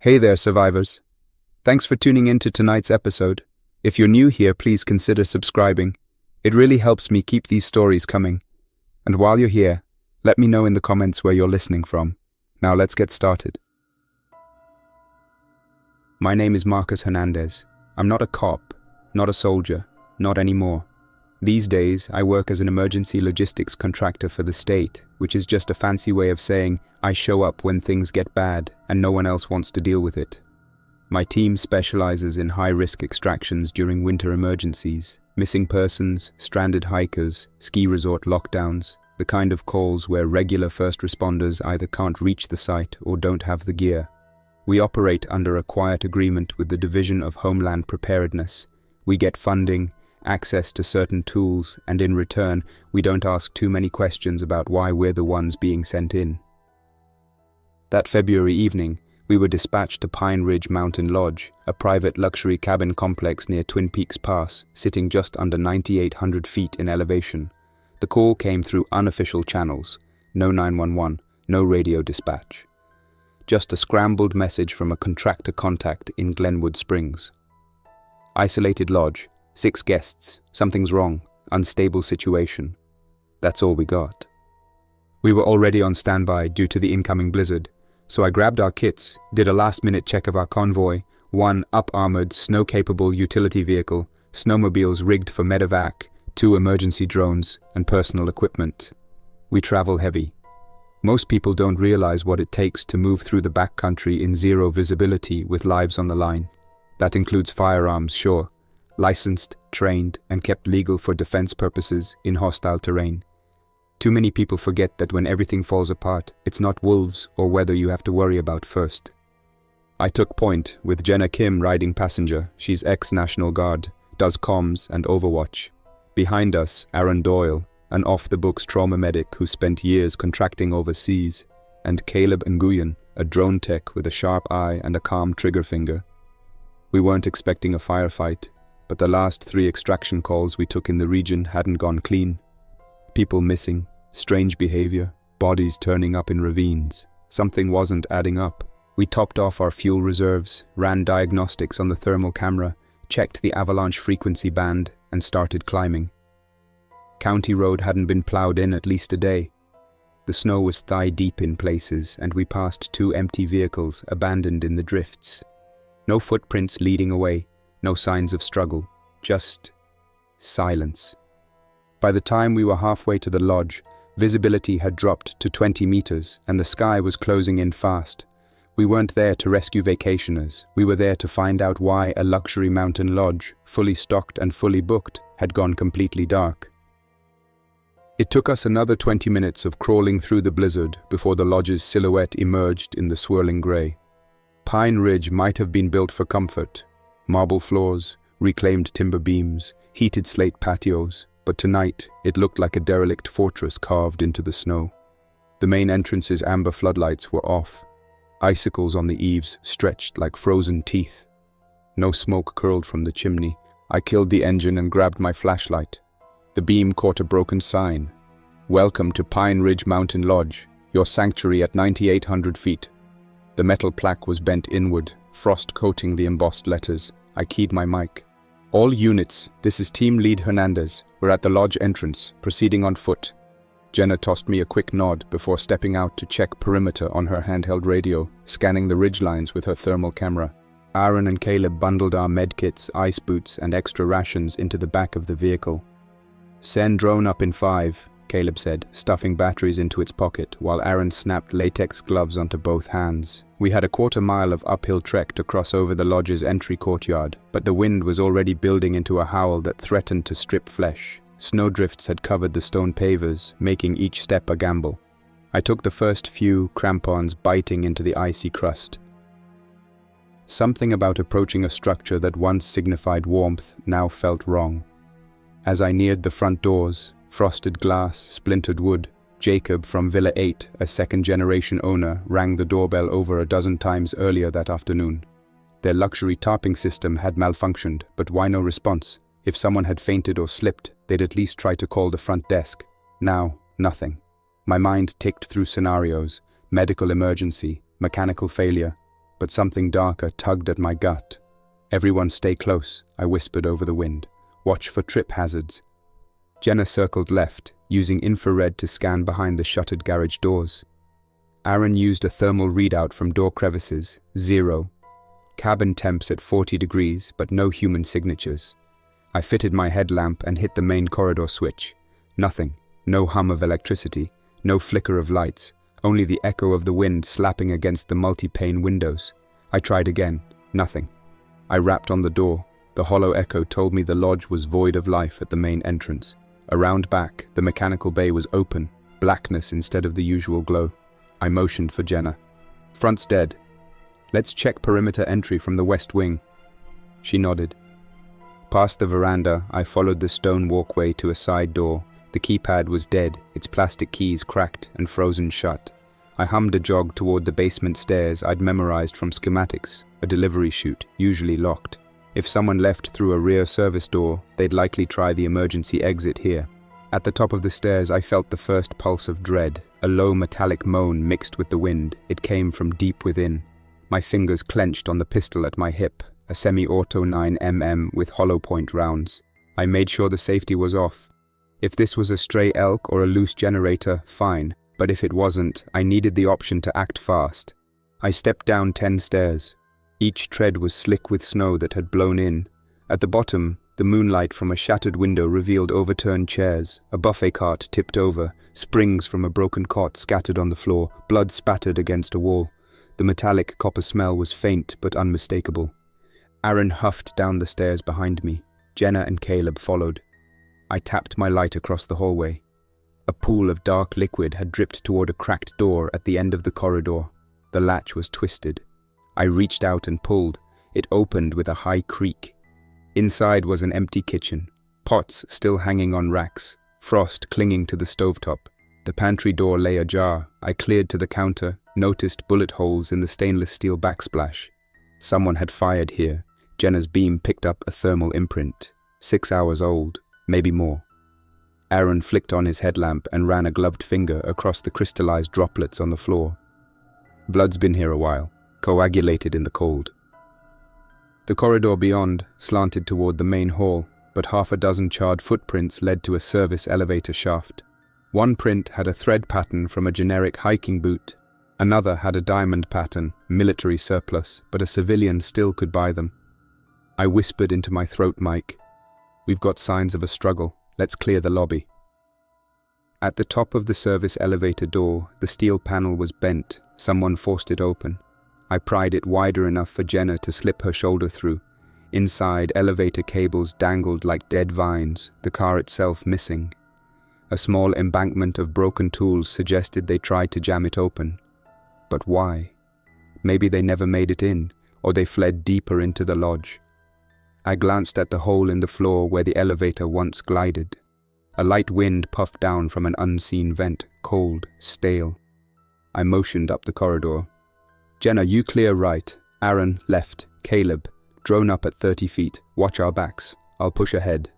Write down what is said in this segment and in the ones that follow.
Hey there, survivors. Thanks for tuning in to tonight's episode. If you're new here, please consider subscribing. It really helps me keep these stories coming. And while you're here, let me know in the comments where you're listening from. Now let's get started. My name is Marcus Hernandez. I'm not a cop, not a soldier, not anymore. These days, I work as an emergency logistics contractor for the state, which is just a fancy way of saying I show up when things get bad and no one else wants to deal with it. My team specializes in high-risk extractions during winter emergencies, missing persons, stranded hikers, ski resort lockdowns, the kind of calls where regular first responders either can't reach the site or don't have the gear. We operate under a quiet agreement with the Division of Homeland Preparedness. We get funding, access to certain tools, and in return, we don't ask too many questions about why we're the ones being sent in. That February evening, we were dispatched to Pine Ridge Mountain Lodge, a private luxury cabin complex near Twin Peaks Pass, sitting just under 9,800 feet in elevation. The call came through unofficial channels, no 911, no radio dispatch. Just a scrambled message from a contractor contact in Glenwood Springs. Isolated lodge, 6 guests, something's wrong, unstable situation. That's all we got. We were already on standby due to the incoming blizzard, so I grabbed our kits, did a last-minute check of our convoy, 1 up-armored, snow-capable utility vehicle, snowmobiles rigged for medevac, 2 emergency drones, and personal equipment. We travel heavy. Most people don't realize what it takes to move through the backcountry in zero visibility with lives on the line. That includes firearms, sure, licensed, trained, and kept legal for defense purposes in hostile terrain. Too many people forget that when everything falls apart, it's not wolves or weather you have to worry about first. I took point with Jenna Kim riding passenger. She's ex-National Guard, does comms and Overwatch. Behind us, Aaron Doyle, an off-the-books trauma medic who spent years contracting overseas, and Caleb Nguyen, a drone tech with a sharp eye and a calm trigger finger. We weren't expecting a firefight, but the last 3 extraction calls we took in the region hadn't gone clean. People missing, strange behavior, bodies turning up in ravines. Something wasn't adding up. We topped off our fuel reserves, ran diagnostics on the thermal camera, checked the avalanche frequency band, and started climbing. County road hadn't been plowed in at least a day. The snow was thigh-deep in places, and we passed 2 empty vehicles abandoned in the drifts. No footprints leading away. No signs of struggle, just silence. By the time we were halfway to the lodge, visibility had dropped to 20 meters and the sky was closing in fast. We weren't there to rescue vacationers. We were there to find out why a luxury mountain lodge, fully stocked and fully booked, had gone completely dark. It took us another 20 minutes of crawling through the blizzard before the lodge's silhouette emerged in the swirling gray. Pine Ridge might have been built for comfort. Marble floors, reclaimed timber beams, heated slate patios, but tonight it looked like a derelict fortress carved into the snow. The main entrance's amber floodlights were off. Icicles on the eaves stretched like frozen teeth. No smoke curled from the chimney. I killed the engine and grabbed my flashlight. The beam caught a broken sign. "Welcome to Pine Ridge Mountain Lodge, your sanctuary at 9,800 feet. The metal plaque was bent inward, frost coating the embossed letters. I keyed my mic. "All units, this is Team Lead Hernandez. We're at the lodge entrance, proceeding on foot." Jenna tossed me a quick nod before stepping out to check perimeter on her handheld radio, scanning the ridgelines with her thermal camera. Aaron and Caleb bundled our medkits, ice boots, and extra rations into the back of the vehicle. "Send drone up in 5, Caleb said, stuffing batteries into its pocket, while Aaron snapped latex gloves onto both hands. We had a quarter-mile of uphill trek to cross over the lodge's entry courtyard, but the wind was already building into a howl that threatened to strip flesh. Snowdrifts had covered the stone pavers, making each step a gamble. I took the first few, crampons biting into the icy crust. Something about approaching a structure that once signified warmth now felt wrong. As I neared the front doors, frosted glass, splintered wood, Jacob from Villa 8, a second-generation owner, rang the doorbell over a dozen times earlier that afternoon. Their luxury tarping system had malfunctioned, but why no response? If someone had fainted or slipped, they'd at least try to call the front desk. Now, nothing. My mind ticked through scenarios: medical emergency, mechanical failure. but something darker tugged at my gut. "Everyone stay close," I whispered over the wind. "Watch for trip hazards." Jenna circled left, using infrared to scan behind the shuttered garage doors. Aaron used a thermal readout from door crevices, 0. Cabin temps at 40 degrees, but no human signatures. I fitted my headlamp and hit the main corridor switch. Nothing. No hum of electricity. No flicker of lights. Only the echo of the wind slapping against the multi-pane windows. I tried again. Nothing. I rapped on the door. The hollow echo told me the lodge was void of life at the main entrance. Around back, the mechanical bay was open, blackness instead of the usual glow. I motioned for Jenna. "Front's dead. Let's check perimeter entry from the west wing." She nodded. Past the veranda, I followed the stone walkway to a side door. The keypad was dead, its plastic keys cracked and frozen shut. I hummed a jog toward the basement stairs I'd memorized from schematics, a delivery chute, usually locked. If someone left through a rear service door, they'd likely try the emergency exit here. At the top of the stairs, I felt the first pulse of dread, a low metallic moan mixed with the wind. It came from deep within. My fingers clenched on the pistol at my hip, a semi-auto 9mm with hollow point rounds. I made sure the safety was off. If this was a stray elk or a loose generator, fine, but if it wasn't, I needed the option to act fast. I stepped down 10 stairs. Each tread was slick with snow that had blown in. At the bottom, the moonlight from a shattered window revealed overturned chairs, a buffet cart tipped over, springs from a broken cot scattered on the floor, blood spattered against a wall. The metallic copper smell was faint but unmistakable. Aaron huffed down the stairs behind me. Jenna and Caleb followed. I tapped my light across the hallway. A pool of dark liquid had dripped toward a cracked door at the end of the corridor. The latch was twisted. I reached out and pulled. It opened with a high creak. Inside was an empty kitchen, pots still hanging on racks, frost clinging to the stovetop. The pantry door lay ajar. I cleared to the counter, noticed bullet holes in the stainless steel backsplash. Someone had fired here. Jenna's beam picked up a thermal imprint. 6 hours old, maybe more. Aaron flicked on his headlamp and ran a gloved finger across the crystallized droplets on the floor. Blood's been here a while, coagulated in the cold. The corridor beyond slanted toward the main hall, but half a dozen charred footprints led to a service elevator shaft. One print had a thread pattern from a generic hiking boot. Another had a diamond pattern, military surplus, but a civilian still could buy them. I whispered into my throat mic. "We've got signs of a struggle. Let's clear the lobby." At the top of the service elevator door, the steel panel was bent. Someone forced it open. I pried it wider enough for Jenna to slip her shoulder through. Inside, elevator cables dangled like dead vines, the car itself missing. A small embankment of broken tools suggested they tried to jam it open. But why? Maybe they never made it in, or they fled deeper into the lodge. I glanced at the hole in the floor where the elevator once glided. A light wind puffed down from an unseen vent, cold, stale. I motioned up the corridor. "Jenna, you clear right. Aaron, left. Caleb, drone up at 30 feet. Watch our backs. I'll push ahead."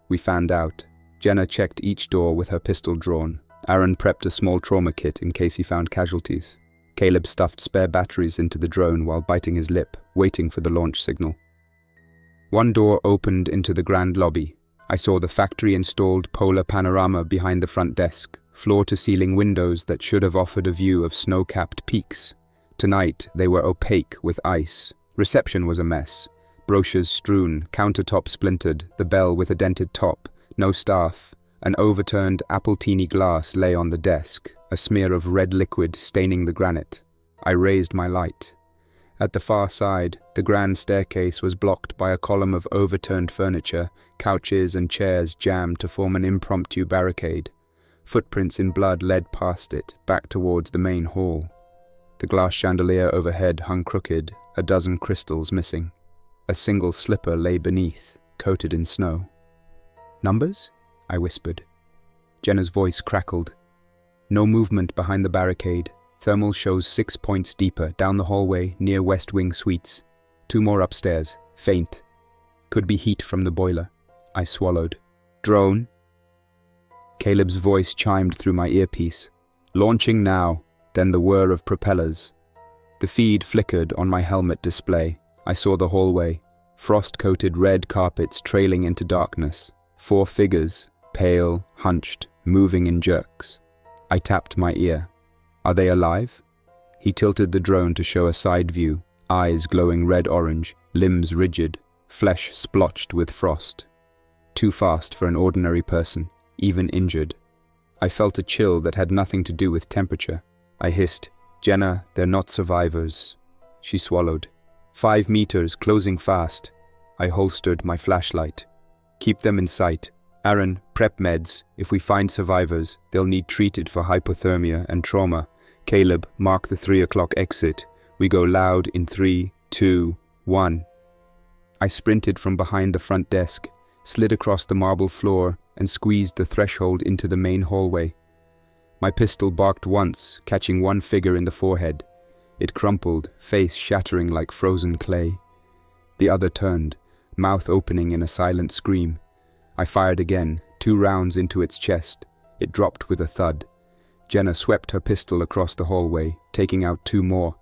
We fanned out. Jenna checked each door with her pistol drawn. Aaron prepped a small trauma kit in case he found casualties. Caleb stuffed spare batteries into the drone while biting his lip, waiting for the launch signal. One door opened into the grand lobby. I saw the factory-installed polar panorama behind the front desk, floor-to-ceiling windows that should have offered a view of snow-capped peaks. Tonight, they were opaque with ice. Reception was a mess. Brochures strewn, countertop splintered, the bell with a dented top, no staff. An overturned Appletini glass lay on the desk, a smear of red liquid staining the granite. I raised my light. At the far side, the grand staircase was blocked by a column of overturned furniture, couches and chairs jammed to form an impromptu barricade. Footprints in blood led past it, back towards the main hall. The glass chandelier overhead hung crooked, a dozen crystals missing. A single slipper lay beneath, coated in snow. "Numbers?" I whispered. Jenna's voice crackled. "No movement behind the barricade. Thermal shows 6 points deeper, down the hallway, near West Wing Suites. 2 more upstairs, faint. Could be heat from the boiler." I swallowed. "Drone?" Caleb's voice chimed through my earpiece. "Launching now," then the whir of propellers. The feed flickered on my helmet display. I saw the hallway, frost-coated red carpets trailing into darkness. 4 figures, pale, hunched, moving in jerks. I tapped my ear. Are they alive? He tilted the drone to show a side view, eyes glowing red-orange, limbs rigid, flesh splotched with frost. Too fast for an ordinary person, even injured. I felt a chill that had nothing to do with temperature. I hissed, "Jenna, they're not survivors." She swallowed. 5 meters, closing fast. I holstered my flashlight. "Keep them in sight. Aaron, prep meds. If we find survivors, they'll need treated for hypothermia and trauma. Caleb, mark the 3 o'clock exit. We go loud in 3, 2, 1. I sprinted from behind the front desk, slid across the marble floor, and squeezed the threshold into the main hallway. My pistol barked once, catching one figure in the forehead. It crumpled, face shattering like frozen clay. The other turned, mouth opening in a silent scream. I fired again, 2 rounds into its chest. It dropped with a thud. Jenna swept her pistol across the hallway, taking out 2 more.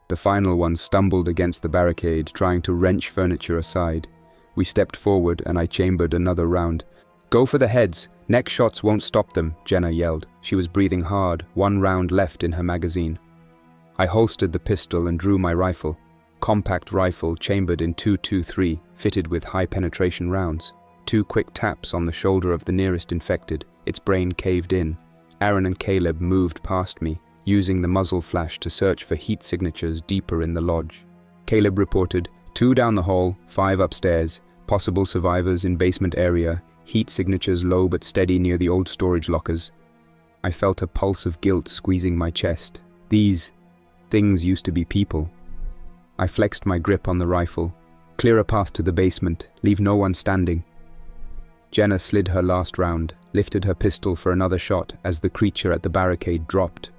The final one stumbled against the barricade, trying to wrench furniture aside. We stepped forward and I chambered another round. "Go for the heads. Neck shots won't stop them," Jenna yelled. She was breathing hard, 1 round left in her magazine. I holstered the pistol and drew my rifle. Compact rifle chambered in .223, fitted with high-penetration rounds. 2 quick taps on the shoulder of the nearest infected. Its brain caved in. Aaron and Caleb moved past me, using the muzzle flash to search for heat signatures deeper in the lodge. Caleb reported, 2 down the hall, 5 upstairs, possible survivors in basement area, heat signatures low but steady near the old storage lockers. I felt a pulse of guilt squeezing my chest. These things used to be people. I flexed my grip on the rifle. Clear a path to the basement, leave no one standing. Jenna slid her last round, lifted her pistol for another shot as the creature at the barricade dropped.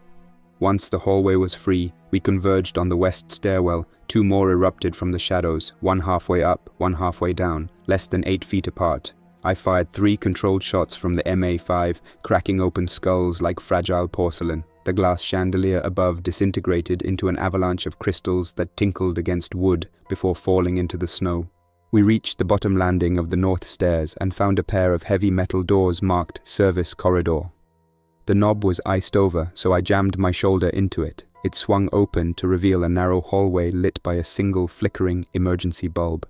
Once the hallway was free, we converged on the west stairwell. 2 more erupted from the shadows, 1 halfway up, 1 halfway down, less than 8 feet apart. I fired 3 controlled shots from the MA5, cracking open skulls like fragile porcelain. The glass chandelier above disintegrated into an avalanche of crystals that tinkled against wood before falling into the snow. We reached the bottom landing of the north stairs and found a pair of heavy metal doors marked Service Corridor. The knob was iced over, so I jammed my shoulder into it. It swung open to reveal a narrow hallway lit by a single flickering emergency bulb.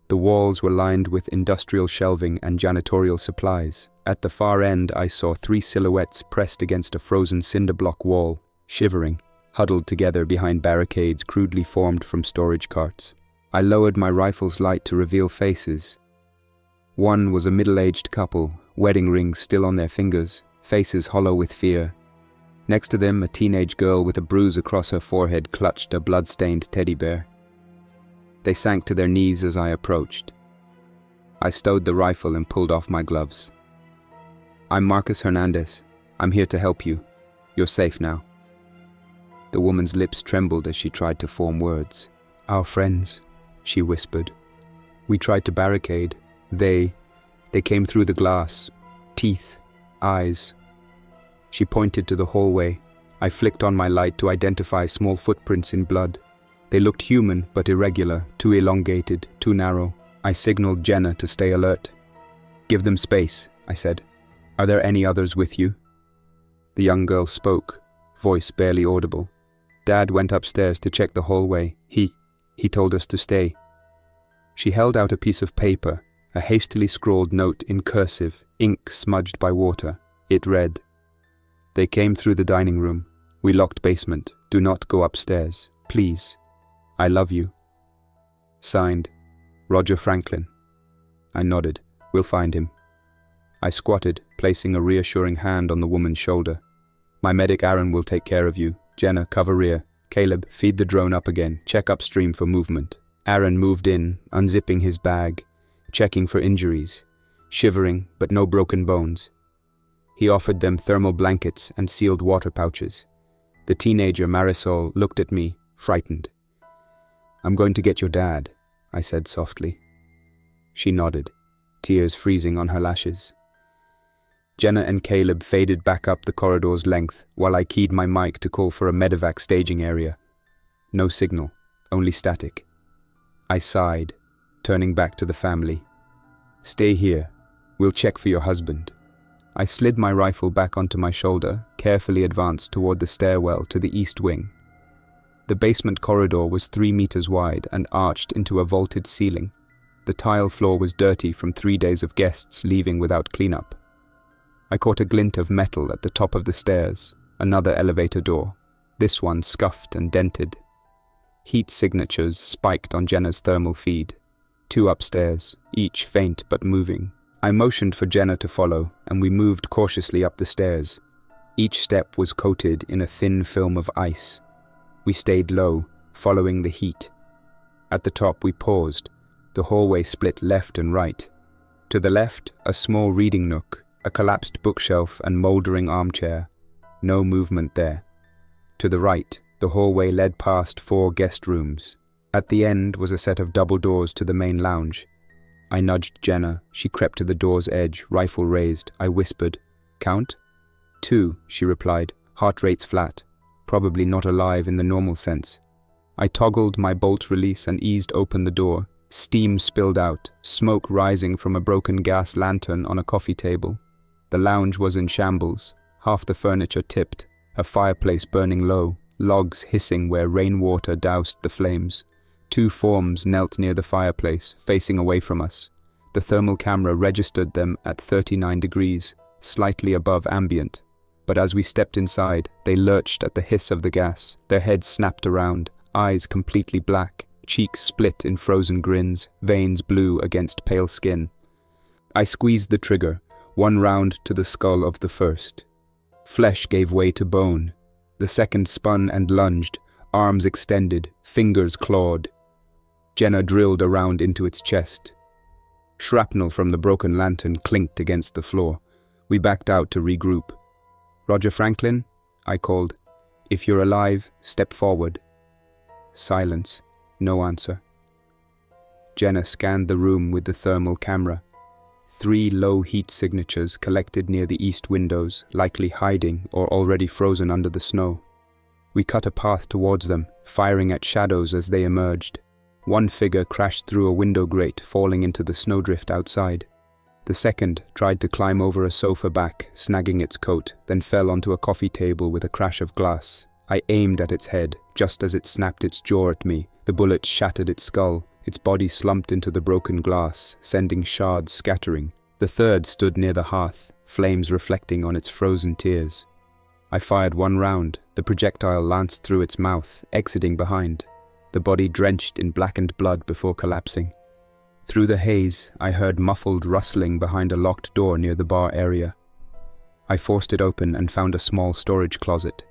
The walls were lined with industrial shelving and janitorial supplies. At the far end, I saw 3 silhouettes pressed against a frozen cinder block wall, shivering, huddled together behind barricades crudely formed from storage carts. I lowered my rifle's light to reveal faces. One was a middle-aged couple, wedding rings still on their fingers, faces hollow with fear. Next to them, a teenage girl with a bruise across her forehead clutched a blood-stained teddy bear. They sank to their knees as I approached. I stowed the rifle and pulled off my gloves. "I'm Marcus Hernandez. I'm here to help you. You're safe now." The woman's lips trembled as she tried to form words. "Our friends," she whispered. "We tried to barricade. They came through the glass. Teeth, eyes." She pointed to the hallway. I flicked on my light to identify small footprints in blood. They looked human but irregular, too elongated, too narrow. I signaled Jenna to stay alert. "Give them space," I said. "Are there any others with you?" The young girl spoke, voice barely audible. "Dad went upstairs to check the hallway. He told us to stay." She held out a piece of paper, a hastily scrawled note in cursive, ink smudged by water. It read, "They came through the dining room. We locked basement. Do not go upstairs. Please. I love you." Signed, Roger Franklin. I nodded. "We'll find him." I squatted, placing a reassuring hand on the woman's shoulder. "My medic Aaron will take care of you. Jenna, cover rear. Caleb, feed the drone up again. Check upstream for movement." Aaron moved in, unzipping his bag, checking for injuries, shivering but no broken bones. He offered them thermal blankets and sealed water pouches. The teenager Marisol looked at me, frightened. "I'm going to get your dad," I said softly. She nodded, tears freezing on her lashes. Jenna and Caleb faded back up the corridor's length while I keyed my mic to call for a medevac staging area. No signal, only static. I sighed, turning back to the family. Stay here. We'll check for your husband. I slid my rifle back onto my shoulder, carefully advanced toward the stairwell to the east wing. The basement corridor was 3 meters wide and arched into a vaulted ceiling. The tile floor was dirty from 3 days of guests leaving without cleanup. I caught a glint of metal at the top of the stairs, another elevator door, this one scuffed and dented. Heat signatures spiked on Jenna's thermal feed. 2 upstairs, each faint but moving. I motioned for Jenna to follow, and we moved cautiously up the stairs. Each step was coated in a thin film of ice. We stayed low, following the heat. At the top we paused. The hallway split left and right. To the left, a small reading nook, a collapsed bookshelf and mouldering armchair. No movement there. To the right, the hallway led past 4 guest rooms. At the end was a set of double doors to the main lounge. I nudged Jenna. She crept to the door's edge, rifle raised. I whispered, "Count?" 2, she replied, heart rates flat. Probably not alive in the normal sense. I toggled my bolt release and eased open the door. Steam spilled out, smoke rising from a broken gas lantern on a coffee table. The lounge was in shambles, half the furniture tipped, a fireplace burning low, logs hissing where rainwater doused the flames. 2 forms knelt near the fireplace, facing away from us. The thermal camera registered them at 39 degrees, slightly above ambient. But as we stepped inside, they lurched at the hiss of the gas. Their heads snapped around, eyes completely black, cheeks split in frozen grins, veins blue against pale skin. I squeezed the trigger, 1 round to the skull of the first. Flesh gave way to bone. The second spun and lunged, arms extended, fingers clawed. Jenna drilled a round into its chest. Shrapnel from the broken lantern clinked against the floor. We backed out to regroup. "Roger Franklin?" I called. "If you're alive, step forward." Silence. No answer. Jenna scanned the room with the thermal camera. 3 low heat signatures collected near the east windows, likely hiding or already frozen under the snow. We cut a path towards them, firing at shadows as they emerged. 1 figure crashed through a window grate, falling into the snowdrift outside. The second tried to climb over a sofa back, snagging its coat, then fell onto a coffee table with a crash of glass. I aimed at its head, just as it snapped its jaw at me. The bullet shattered its skull. Its body slumped into the broken glass, sending shards scattering. The third stood near the hearth, flames reflecting on its frozen tears. I fired 1 round. The projectile lanced through its mouth, exiting behind. The body drenched in blackened blood before collapsing. Through the haze, I heard muffled rustling behind a locked door near the bar area. I forced it open and found a small storage closet.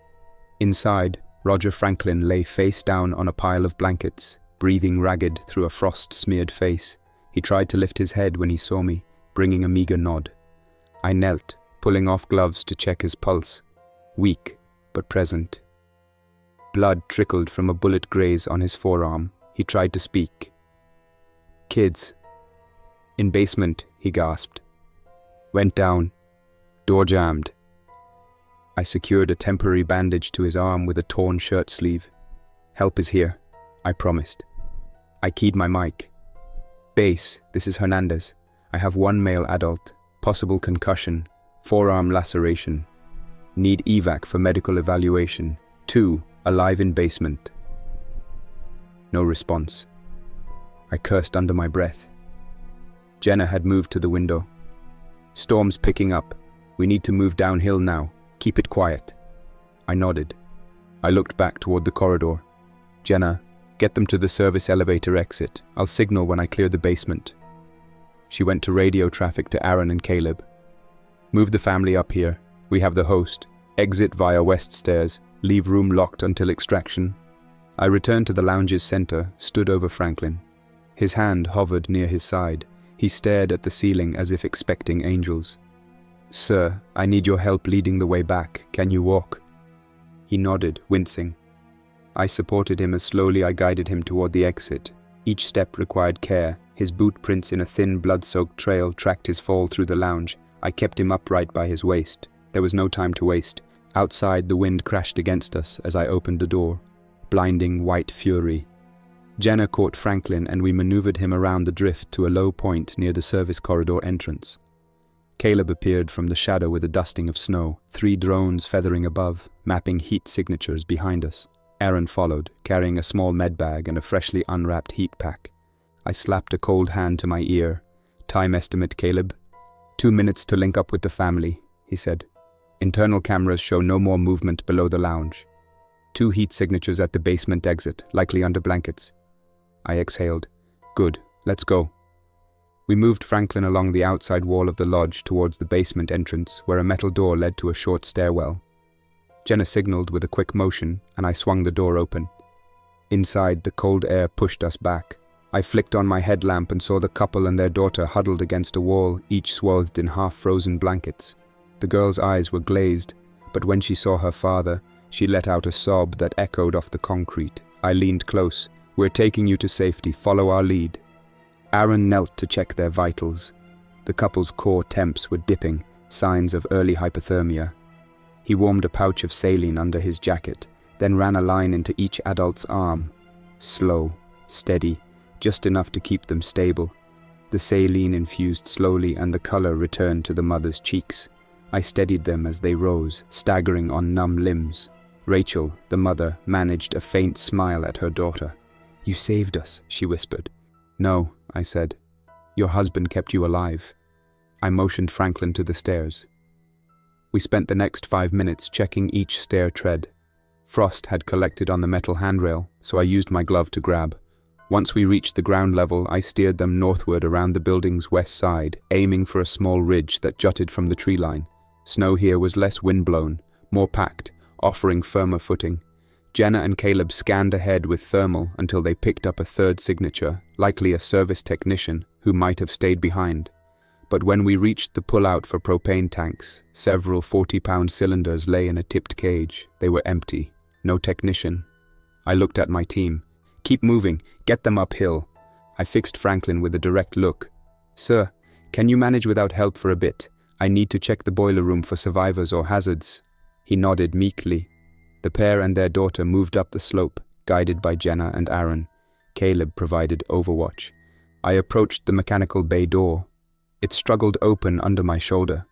Inside, Roger Franklin lay face down on a pile of blankets, breathing ragged through a frost-smeared face. He tried to lift his head when he saw me, bringing a meager nod. I knelt, pulling off gloves to check his pulse. Weak, but present. Blood trickled from a bullet graze on his forearm. He tried to speak. "Kids." "In basement," he gasped. "Went down. Door jammed." I secured a temporary bandage to his arm with a torn shirt sleeve. "Help is here," I promised. I keyed my mic. "Base, this is Hernandez. I have 1 male adult, possible concussion, forearm laceration. Need evac for medical evaluation. 2, alive in basement." No response. I cursed under my breath. Jenna had moved to the window. "Storm's picking up. We need to move downhill now. Keep it quiet." I nodded. I looked back toward the corridor. "Jenna, get them to the service elevator exit. I'll signal when I clear the basement." She went to radio traffic to Aaron and Caleb. "Move the family up here. We have the host. Exit via west stairs. Leave room locked until extraction." I returned to the lounge's center, stood over Franklin. His hand hovered near his side. He stared at the ceiling as if expecting angels. "Sir, I need your help leading the way back. Can you walk?" He nodded, wincing. I supported him as slowly I guided him toward the exit. Each step required care. His boot prints in a thin, blood-soaked trail tracked his fall through the lounge. I kept him upright by his waist. There was no time to waste. Outside, the wind crashed against us as I opened the door. blinding white fury. Jenna caught Franklin and we maneuvered him around the drift to a low point near the service corridor entrance. Caleb appeared from the shadow with a dusting of snow, 3 drones feathering above, mapping heat signatures behind us. Aaron followed, carrying a small med bag and a freshly unwrapped heat pack. I slapped a cold hand to my ear. "Time estimate, Caleb?" 2 minutes to link up with the family, he said. "Internal cameras show no more movement below the lounge. 2 heat signatures at the basement exit, likely under blankets." I exhaled. "Good, let's go." We moved Franklin along the outside wall of the lodge towards the basement entrance, where a metal door led to a short stairwell. Jenna signaled with a quick motion, and I swung the door open. Inside, the cold air pushed us back. I flicked on my headlamp and saw the couple and their daughter huddled against a wall, each swathed in half-frozen blankets. The girl's eyes were glazed, but when she saw her father, she let out a sob that echoed off the concrete. I leaned close. "We're taking you to safety. Follow our lead." Aaron knelt to check their vitals. The couple's core temps were dipping, signs of early hypothermia. He warmed a pouch of saline under his jacket, then ran a line into each adult's arm. Slow, steady, just enough to keep them stable. The saline infused slowly and the color returned to the mother's cheeks. I steadied them as they rose, staggering on numb limbs. Rachel, the mother, managed a faint smile at her daughter. "You saved us," she whispered. "No," I said. "Your husband kept you alive." I motioned Franklin to the stairs. We spent the next 5 minutes checking each stair tread. Frost had collected on the metal handrail, so I used my glove to grab. Once we reached the ground level, I steered them northward around the building's west side, aiming for a small ridge that jutted from the tree line. Snow here was less windblown, more packed, offering firmer footing. Jenna and Caleb scanned ahead with thermal until they picked up a 3rd signature, likely a service technician who might have stayed behind. But when we reached the pull-out for propane tanks, several 40-pound cylinders lay in a tipped cage. They were empty. No technician. I looked at my team. "Keep moving. Get them uphill." I fixed Franklin with a direct look. "Sir, can you manage without help for a bit? I need to check the boiler room for survivors or hazards." He nodded meekly. The pair and their daughter moved up the slope, guided by Jenna and Aaron. Caleb provided overwatch. I approached the mechanical bay door. It struggled open under my shoulder.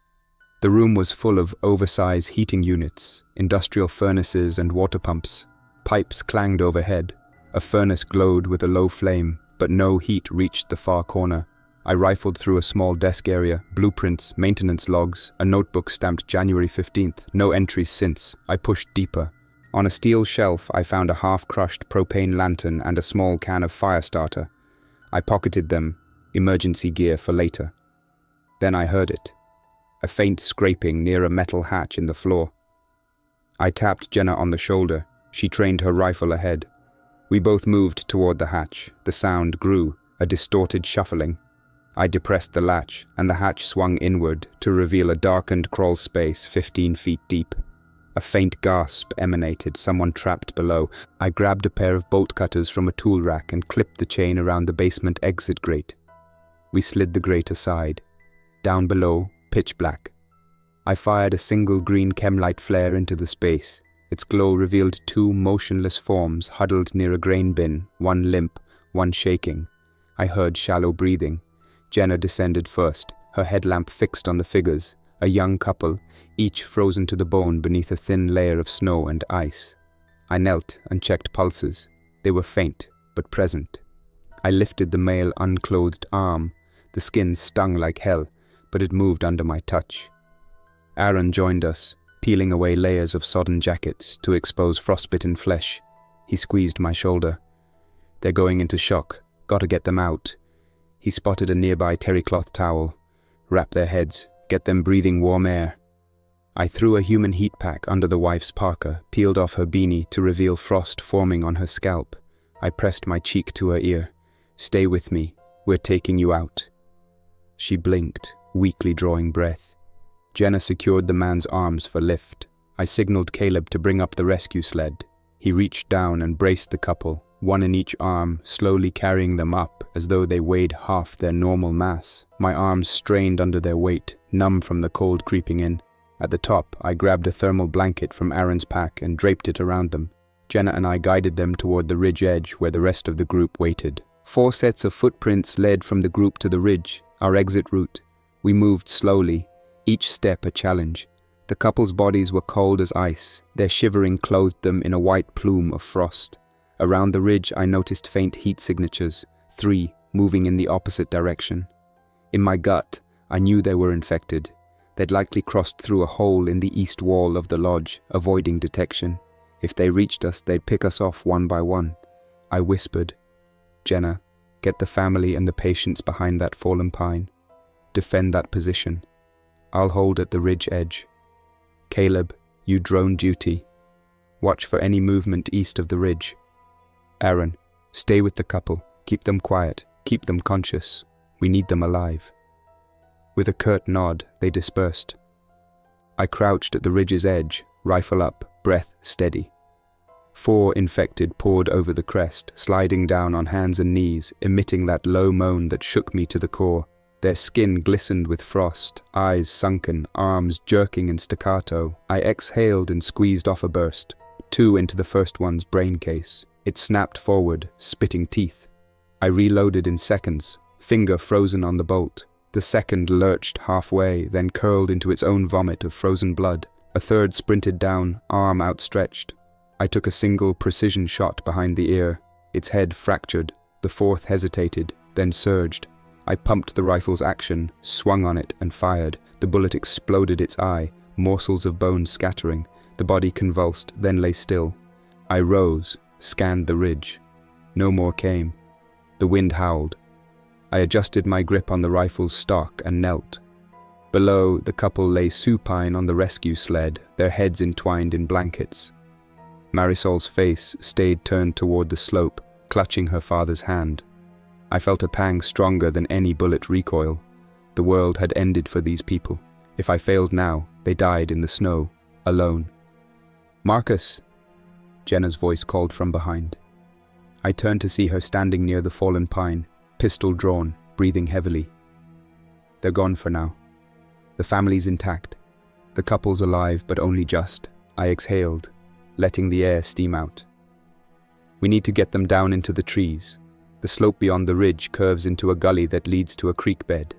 The room was full of oversized heating units, industrial furnaces and water pumps. Pipes clanged overhead. A furnace glowed with a low flame, but no heat reached the far corner. I rifled through a small desk area, blueprints, maintenance logs, a notebook stamped January 15th, no entries since. I pushed deeper. On a steel shelf, I found a half-crushed propane lantern and a small can of fire starter. I pocketed them, emergency gear for later. Then I heard it. A faint scraping near a metal hatch in the floor. I tapped Jenna on the shoulder. She trained her rifle ahead. We both moved toward the hatch. The sound grew, a distorted shuffling. I depressed the latch, and the hatch swung inward to reveal a darkened crawl space 15 feet deep. A faint gasp emanated, someone trapped below. I grabbed a pair of bolt cutters from a tool rack and clipped the chain around the basement exit grate. We slid the grate aside. Down below, pitch black. I fired a single green chemlight flare into the space. Its glow revealed 2 motionless forms huddled near a grain bin, one limp, one shaking. I heard shallow breathing. Jenna descended first, her headlamp fixed on the figures, a young couple, each frozen to the bone beneath a thin layer of snow and ice. I knelt and checked pulses. They were faint, but present. I lifted the male unclothed arm. The skin stung like hell, but it moved under my touch. Aaron joined us, peeling away layers of sodden jackets to expose frostbitten flesh. He squeezed my shoulder. "They're going into shock. Gotta get them out." He spotted a nearby terrycloth towel. "Wrap their heads. Get them breathing warm air." I threw a human heat pack under the wife's parka, peeled off her beanie to reveal frost forming on her scalp. I pressed my cheek to her ear. "Stay with me. We're taking you out." She blinked, weakly drawing breath. Jenna secured the man's arms for lift. I signaled Caleb to bring up the rescue sled. He reached down and braced the couple, one in each arm, slowly carrying them up as though they weighed half their normal mass. My arms strained under their weight, numb from the cold creeping in. At the top, I grabbed a thermal blanket from Aaron's pack and draped it around them. Jenna and I guided them toward the ridge edge where the rest of the group waited. 4 sets of footprints led from the group to the ridge, our exit route. We moved slowly, each step a challenge. The couple's bodies were cold as ice. Their shivering clothed them in a white plume of frost. Around the ridge I noticed faint heat signatures, 3, moving in the opposite direction. In my gut, I knew they were infected. They'd likely crossed through a hole in the east wall of the lodge, avoiding detection. If they reached us, they'd pick us off one by one. I whispered, "Jenna, get the family and the patients behind that fallen pine. Defend that position. I'll hold at the ridge edge. Caleb, you drone duty. Watch for any movement east of the ridge. Aaron, stay with the couple. Keep them quiet. Keep them conscious. We need them alive." With a curt nod, they dispersed. I crouched at the ridge's edge, rifle up, breath steady. 4 infected poured over the crest, sliding down on hands and knees, emitting that low moan that shook me to the core. Their skin glistened with frost, eyes sunken, arms jerking in staccato. I exhaled and squeezed off a burst, 2 into the first one's brain case. It snapped forward, spitting teeth. I reloaded in seconds, finger frozen on the bolt. The second lurched halfway, then curled into its own vomit of frozen blood. A third sprinted down, arm outstretched. I took a single precision shot behind the ear. Its head fractured. The 4th hesitated, then surged. I pumped the rifle's action, swung on it, and fired. The bullet exploded its eye, morsels of bone scattering. The body convulsed, then lay still. I rose, scanned the ridge. No more came. The wind howled. I adjusted my grip on the rifle's stock and knelt. Below, the couple lay supine on the rescue sled, their heads entwined in blankets. Marisol's face stayed turned toward the slope, clutching her father's hand. I felt a pang stronger than any bullet recoil. The world had ended for these people. If I failed now, they died in the snow, alone. "Marcus!" Jenna's voice called from behind. I turned to see her standing near the fallen pine, pistol drawn, breathing heavily. They're gone for now. The family's intact. The couple's alive, but only just. I exhaled, letting the air steam out. We need to get them down into the trees. The slope beyond the ridge curves into a gully that leads to a creek bed.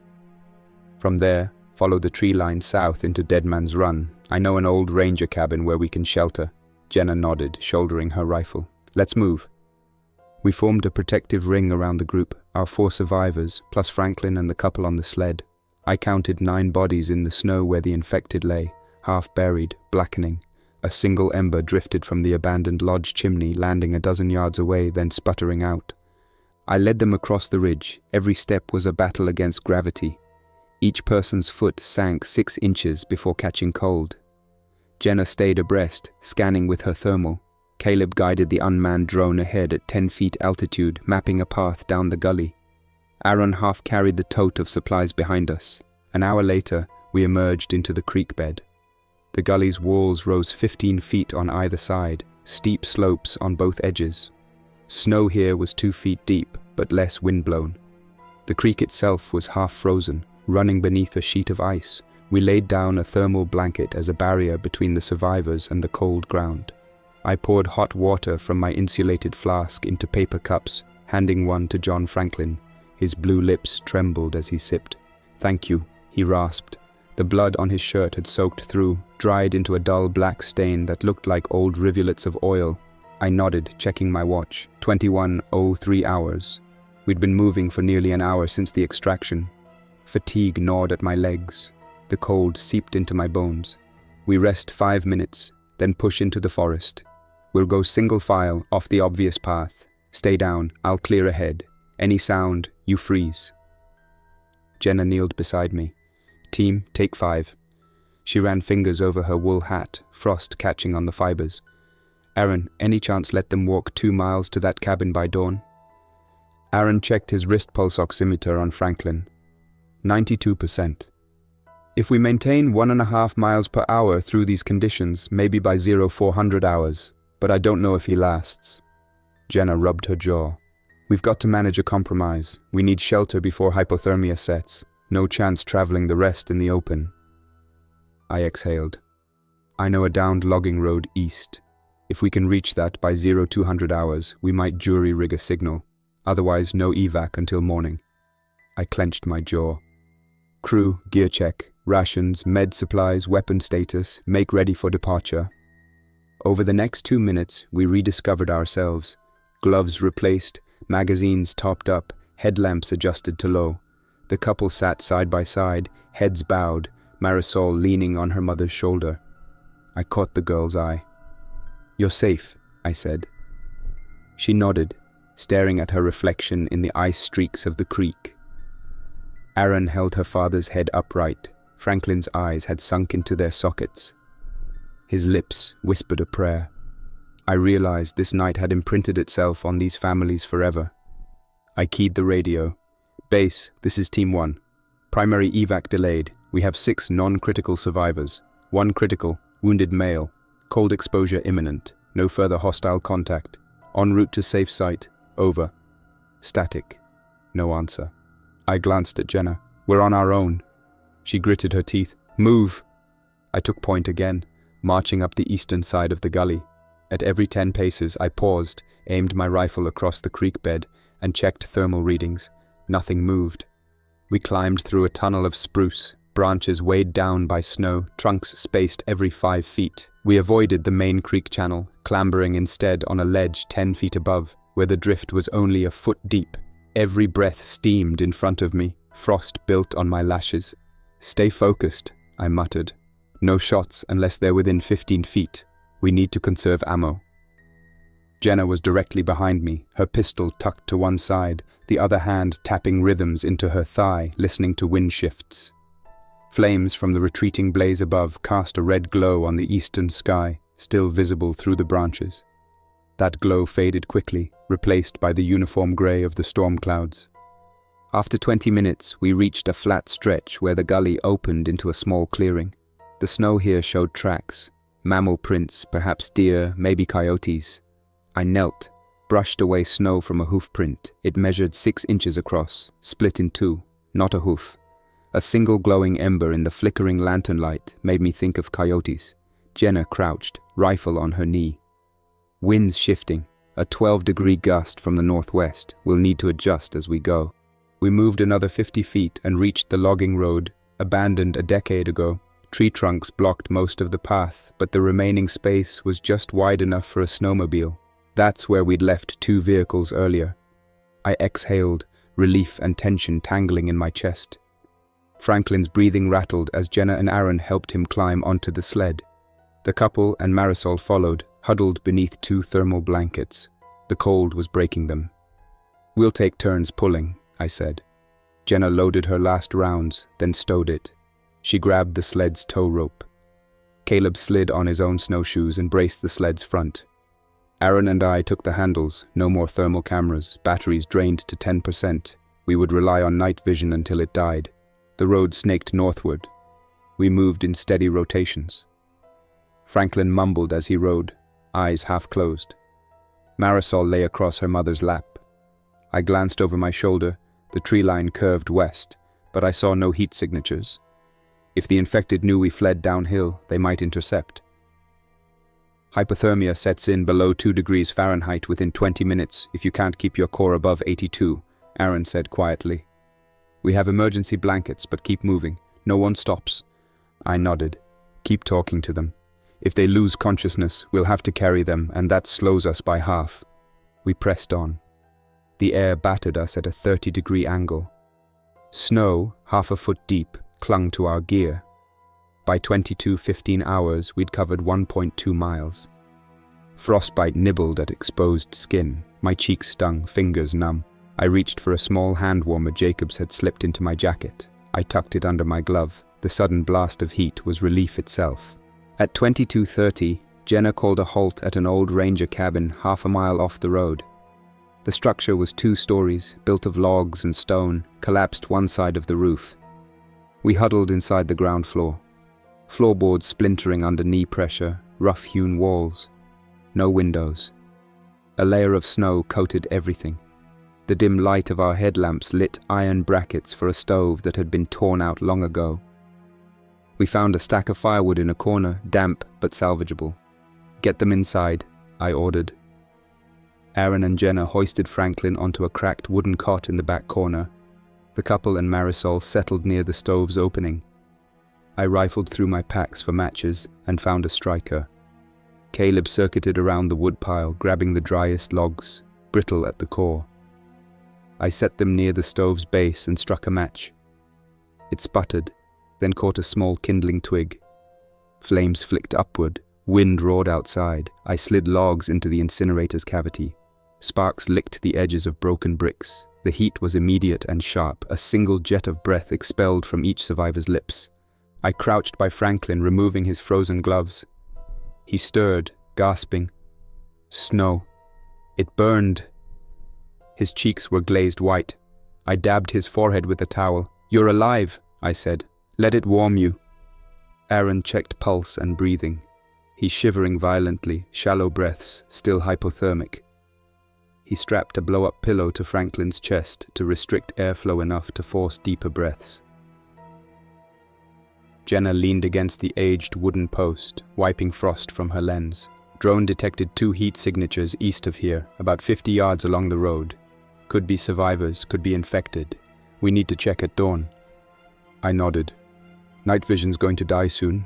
From there, follow the tree line south into Deadman's Run. I know an old ranger cabin where we can shelter. Jenna nodded, shouldering her rifle. "Let's move." We formed a protective ring around the group, our 4 survivors, plus Franklin and the couple on the sled. I counted 9 bodies in the snow where the infected lay, half buried, blackening. A single ember drifted from the abandoned lodge chimney, landing a dozen yards away, then sputtering out. I led them across the ridge. Every step was a battle against gravity. Each person's foot sank 6 inches before catching cold. Jenna stayed abreast, scanning with her thermal. Caleb guided the unmanned drone ahead at 10 feet altitude, mapping a path down the gully. Aaron half carried the tote of supplies behind us. An hour later, we emerged into the creek bed. The gully's walls rose 15 feet on either side, steep slopes on both edges. Snow here was 2 feet deep, but less windblown. The creek itself was half frozen, running beneath a sheet of ice. We laid down a thermal blanket as a barrier between the survivors and the cold ground. I poured hot water from my insulated flask into paper cups, handing one to John Franklin. His blue lips trembled as he sipped. "Thank you," he rasped. The blood on his shirt had soaked through, dried into a dull black stain that looked like old rivulets of oil. I nodded, checking my watch. 21:03 hours. We'd been moving for nearly an hour since the extraction. Fatigue gnawed at my legs. The cold seeped into my bones. We rest 5 minutes, then push into the forest. We'll go single file off the obvious path. Stay down, I'll clear ahead. Any sound, you freeze. Jenna kneeled beside me. "Team, take 5. She ran fingers over her wool hat, frost catching on the fibers. "Aaron, any chance let them walk 2 miles to that cabin by dawn?" Aaron checked his wrist pulse oximeter on Franklin. 92%. "If we maintain 1.5 miles per hour through these conditions, maybe by 0400 hours, but I don't know if he lasts." Jenna rubbed her jaw. "We've got to manage a compromise. We need shelter before hypothermia sets. No chance traveling the rest in the open." I exhaled. "I know a downed logging road east. If we can reach that by 0200 hours, we might jury rig a signal. Otherwise, no evac until morning. I clenched my jaw. Crew, gear check, rations, med supplies, weapon status, make ready for departure. Over the next 2 minutes, we rediscovered ourselves. Gloves replaced, magazines topped up, headlamps adjusted to low. The couple sat side by side, heads bowed, Marisol leaning on her mother's shoulder. I caught the girl's eye. "You're safe," I said. She nodded, staring at her reflection in the ice streaks of the creek. Aaron held her father's head upright. Franklin's eyes had sunk into their sockets. His lips whispered a prayer. I realized this night had imprinted itself on these families forever. I keyed the radio. "Base, this is Team 1. Primary evac delayed. We have 6 non-critical survivors. 1 critical, wounded male. Cold exposure imminent. No further hostile contact. En route to safe site. Over." Static. No answer. I glanced at Jenna. "We're on our own." She gritted her teeth. "Move!" I took point again, marching up the eastern side of the gully. At every 10 paces, I paused, aimed my rifle across the creek bed, and checked thermal readings. Nothing moved. We climbed through a tunnel of spruce, branches weighed down by snow, trunks spaced every 5 feet. We avoided the main creek channel, clambering instead on a ledge 10 feet above, where the drift was only a foot deep. Every breath steamed in front of me, frost built on my lashes. "Stay focused," I muttered. "No shots unless they're within 15 feet. We need to conserve ammo." Jenna was directly behind me, her pistol tucked to one side, the other hand tapping rhythms into her thigh, listening to wind shifts. Flames from the retreating blaze above cast a red glow on the eastern sky, still visible through the branches. That glow faded quickly, replaced by the uniform grey of the storm clouds. After 20 minutes, we reached a flat stretch where the gully opened into a small clearing. The snow here showed tracks, mammal prints, perhaps deer, maybe coyotes. I knelt, brushed away snow from a hoof print. It measured 6 inches across, split in 2, not a hoof. A single glowing ember in the flickering lantern light made me think of coyotes. Jenna crouched, rifle on her knee. Winds shifting, a 12-degree gust from the northwest. We'll need to adjust as we go. We moved another 50 feet and reached the logging road, abandoned a decade ago. Tree trunks blocked most of the path, but the remaining space was just wide enough for a snowmobile. That's where we'd left 2 vehicles earlier. I exhaled, relief and tension tangling in my chest. Franklin's breathing rattled as Jenna and Aaron helped him climb onto the sled. The couple and Marisol followed, huddled beneath 2 thermal blankets. The cold was breaking them. "We'll take turns pulling," I said. Jenna loaded her last rounds, then stowed it. She grabbed the sled's tow rope. Caleb slid on his own snowshoes and braced the sled's front. Aaron and I took the handles, no more thermal cameras, batteries drained to 10%. We would rely on night vision until it died. The road snaked northward. We moved in steady rotations. Franklin mumbled as he rode, eyes half closed. Marisol lay across her mother's lap. I glanced over my shoulder. The tree line curved west, but I saw no heat signatures. If the infected knew we fled downhill, they might intercept. "Hypothermia sets in below 2 degrees Fahrenheit within 20 minutes if you can't keep your core above 82, Aaron said quietly. "We have emergency blankets, but keep moving. No one stops." I nodded. "Keep talking to them. If they lose consciousness, we'll have to carry them, and that slows us by half." We pressed on. The air battered us at a 30-degree angle. Snow, half a foot deep, clung to our gear. By 22:15 hours, we'd covered 1.2 miles. Frostbite nibbled at exposed skin. My cheeks stung, fingers numb. I reached for a small hand warmer Jacobs had slipped into my jacket. I tucked it under my glove. The sudden blast of heat was relief itself. At 22:30, Jenna called a halt at an old ranger cabin half a mile off the road. The structure was 2 stories, built of logs and stone, collapsed one side of the roof. We huddled inside the ground floor. Floorboards splintering under knee pressure, rough-hewn walls. No windows. A layer of snow coated everything. The dim light of our headlamps lit iron brackets for a stove that had been torn out long ago. We found a stack of firewood in a corner, damp but salvageable. "Get them inside," I ordered. Aaron and Jenna hoisted Franklin onto a cracked wooden cot in the back corner. The couple and Marisol settled near the stove's opening. I rifled through my packs for matches and found a striker. Caleb circuited around the woodpile, grabbing the driest logs, brittle at the core. I set them near the stove's base and struck a match. It sputtered, then caught a small kindling twig. Flames flicked upward, wind roared outside. I slid logs into the incinerator's cavity. Sparks licked the edges of broken bricks. The heat was immediate and sharp, a single jet of breath expelled from each survivor's lips. I crouched by Franklin, removing his frozen gloves. He stirred, gasping. Snow. It burned. His cheeks were glazed white. I dabbed his forehead with a towel. "You're alive," I said. "Let it warm you." Aaron checked pulse and breathing. He's shivering violently, shallow breaths, still hypothermic. He strapped a blow-up pillow to Franklin's chest to restrict airflow enough to force deeper breaths. Jenna leaned against the aged wooden post, wiping frost from her lens. Drone detected 2 heat signatures east of here, about 50 yards along the road. Could be survivors, could be infected. We need to check at dawn. I nodded. Night vision's going to die soon.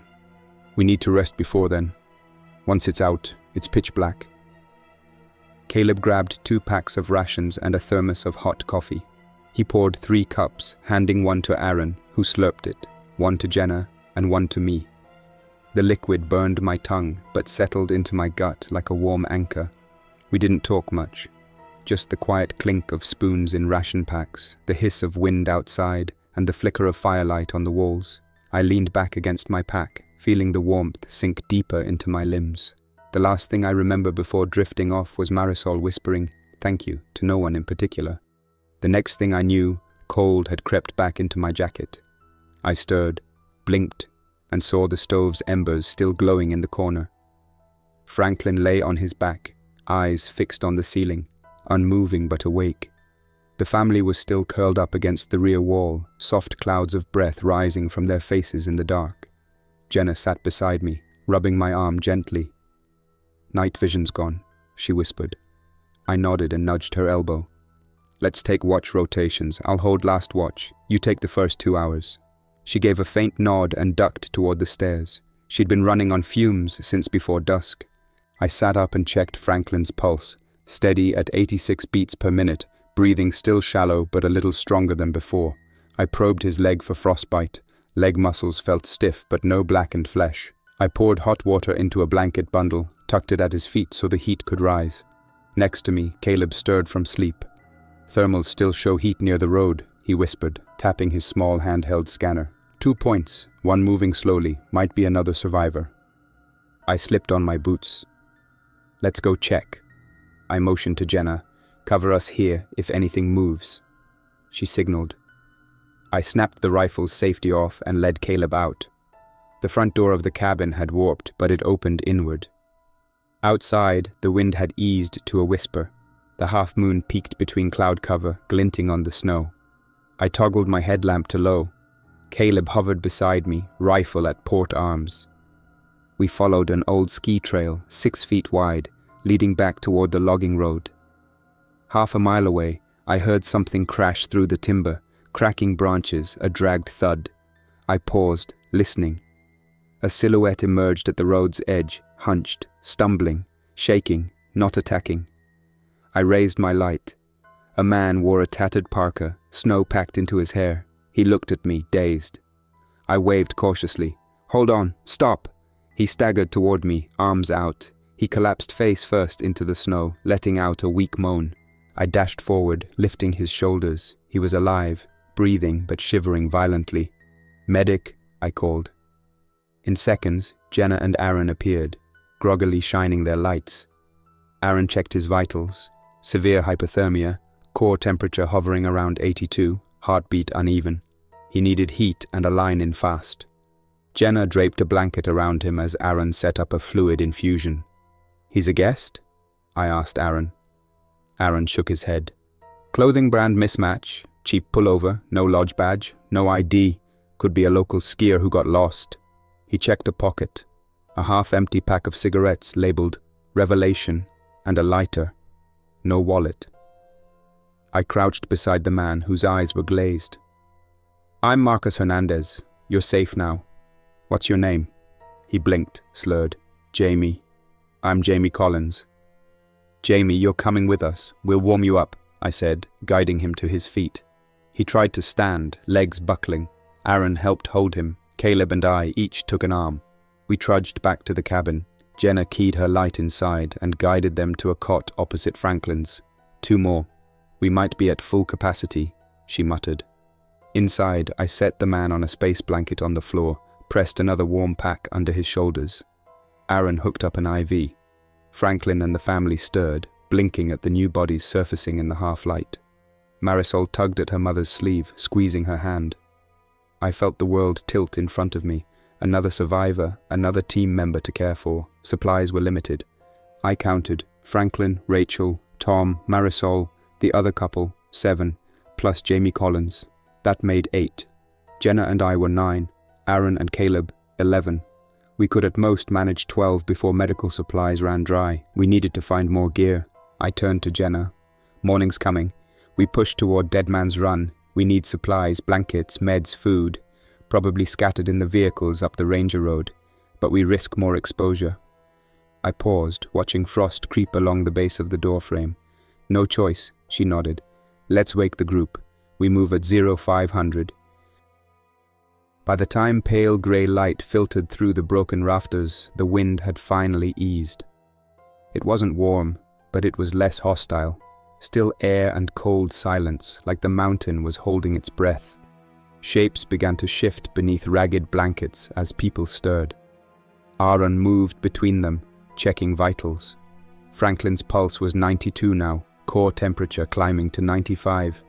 We need to rest before then. Once it's out, it's pitch black. Caleb grabbed 2 packs of rations and a thermos of hot coffee. He poured 3 cups, handing one to Aaron, who slurped it, one to Jenna, and one to me. The liquid burned my tongue, but settled into my gut like a warm anchor. We didn't talk much. Just the quiet clink of spoons in ration packs, the hiss of wind outside, and the flicker of firelight on the walls. I leaned back against my pack, feeling the warmth sink deeper into my limbs. The last thing I remember before drifting off was Marisol whispering, "Thank you," to no one in particular. The next thing I knew, cold had crept back into my jacket. I stirred, blinked, and saw the stove's embers still glowing in the corner. Franklin lay on his back, eyes fixed on the ceiling, unmoving but awake. The family was still curled up against the rear wall, soft clouds of breath rising from their faces in the dark. Jenna sat beside me, rubbing my arm gently. "Night vision's gone," she whispered. I nodded and nudged her elbow. "Let's take watch rotations. I'll hold last watch. You take the first 2 hours." She gave a faint nod and ducked toward the stairs. She'd been running on fumes since before dusk. I sat up and checked Franklin's pulse, steady at 86 beats per minute, breathing still shallow but a little stronger than before. I probed his leg for frostbite. Leg muscles felt stiff but no blackened flesh. I poured hot water into a blanket bundle, tucked it at his feet so the heat could rise. Next to me, Caleb stirred from sleep. "Thermals still show heat near the road," he whispered, tapping his small handheld scanner. 2 points, one moving slowly, might be another survivor. I slipped on my boots. "Let's go check." I motioned to Jenna. "Cover us here if anything moves." She signaled. I snapped the rifle's safety off and led Caleb out. The front door of the cabin had warped, but it opened inward. Outside, the wind had eased to a whisper. The half-moon peeked between cloud cover, glinting on the snow. I toggled my headlamp to low. Caleb hovered beside me, rifle at port arms. We followed an old ski trail, 6 feet wide, leading back toward the logging road. Half a mile away, I heard something crash through the timber, cracking branches, a dragged thud. I paused, listening. A silhouette emerged at the road's edge, hunched, stumbling, shaking, not attacking. I raised my light. A man wore a tattered parka, snow packed into his hair. He looked at me, dazed. I waved cautiously. "Hold on, stop!" He staggered toward me, arms out. He collapsed face first into the snow, letting out a weak moan. I dashed forward, lifting his shoulders. He was alive, breathing but shivering violently. "Medic," I called. In seconds, Jenna and Aaron appeared, groggily shining their lights. Aaron checked his vitals. Severe hypothermia, core temperature hovering around 82, heartbeat uneven. He needed heat and a line in fast. Jenna draped a blanket around him as Aaron set up a fluid infusion. "He's a guest?" I asked Aaron. Aaron shook his head. "Clothing brand mismatch, cheap pullover, no lodge badge, no ID. Could be a local skier who got lost." He checked a pocket. A half-empty pack of cigarettes labeled revelation, and a lighter. No wallet. I crouched beside the man whose eyes were glazed. "I'm Marcus Hernandez. You're safe now. What's your name?" He blinked, slurred. "Jamie. I'm Jamie Collins." "Jamie, you're coming with us. We'll warm you up," I said, guiding him to his feet. He tried to stand, legs buckling. Aaron helped hold him. Caleb and I each took an arm. We trudged back to the cabin. Jenna keyed her light inside and guided them to a cot opposite Franklin's. "2 more. We might be at full capacity," she muttered. Inside, I set the man on a space blanket on the floor, pressed another warm pack under his shoulders. Aaron hooked up an IV. Franklin and the family stirred, blinking at the new bodies surfacing in the half-light. Marisol tugged at her mother's sleeve, squeezing her hand. I felt the world tilt in front of me. Another survivor, another team member to care for. Supplies were limited. I counted: Franklin, Rachel, Tom, Marisol, the other couple, 7, plus Jamie Collins. That made 8. Jenna and I were 9, Aaron and Caleb, 11. We could at most manage 12 before medical supplies ran dry. We needed to find more gear. I turned to Jenna. "Morning's coming. We push toward Dead Man's Run. We need supplies, blankets, meds, food. Probably scattered in the vehicles up the Ranger Road, but we risk more exposure." I paused, watching frost creep along the base of the doorframe. "No choice," she nodded. "Let's wake the group. We move at 0500. By the time pale grey light filtered through the broken rafters, the wind had finally eased. It wasn't warm, but it was less hostile. Still air and cold silence, like the mountain was holding its breath. Shapes began to shift beneath ragged blankets as people stirred. Aaron moved between them, checking vitals. Franklin's pulse was 92 now, core temperature climbing to 95.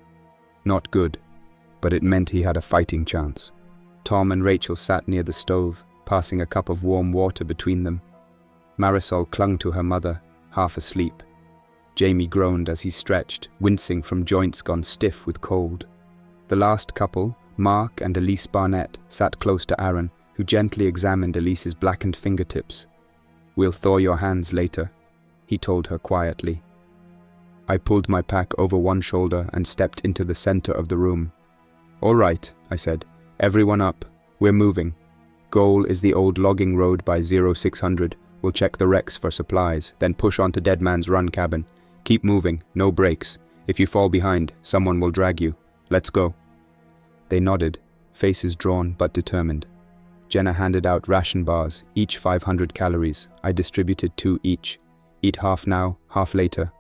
Not good, but it meant he had a fighting chance. Tom and Rachel sat near the stove, passing a cup of warm water between them. Marisol clung to her mother, half asleep. Jamie groaned as he stretched, wincing from joints gone stiff with cold. The last couple, Mark and Elise Barnett, sat close to Aaron, who gently examined Elise's blackened fingertips. "We'll thaw your hands later," he told her quietly. I pulled my pack over one shoulder and stepped into the center of the room. "All right," I said. "Everyone up. We're moving. Goal is the old logging road by 0600. We'll check the wrecks for supplies, then push on to Dead Man's Run cabin. Keep moving, no breaks. If you fall behind, someone will drag you. Let's go." They nodded, faces drawn but determined. Jenna handed out ration bars, each 500 calories. I distributed 2 each. Eat half now, half later.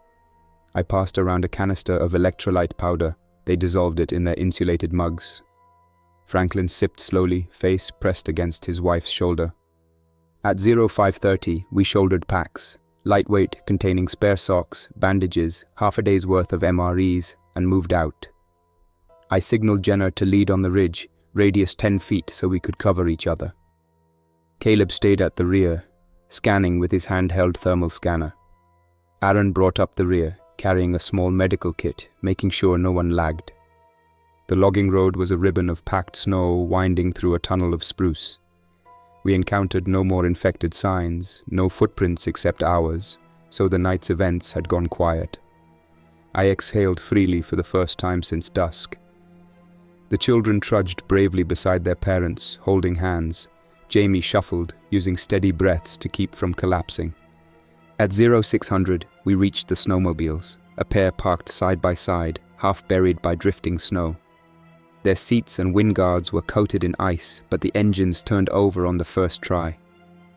I passed around a canister of electrolyte powder. They dissolved it in their insulated mugs. Franklin sipped slowly, face pressed against his wife's shoulder. At 0530, we shouldered packs, lightweight, containing spare socks, bandages, half a day's worth of MREs, and moved out. I signaled Jenna to lead on the ridge, radius 10 feet so we could cover each other. Caleb stayed at the rear, scanning with his handheld thermal scanner. Aaron brought up the rear, carrying a small medical kit, making sure no one lagged. The logging road was a ribbon of packed snow winding through a tunnel of spruce. We encountered no more infected signs, no footprints except ours, so the night's events had gone quiet. I exhaled freely for the first time since dusk. The children trudged bravely beside their parents, holding hands. Jamie shuffled, using steady breaths to keep from collapsing. At 0600, we reached the snowmobiles, a pair parked side by side, half buried by drifting snow. Their seats and wind guards were coated in ice, but the engines turned over on the first try.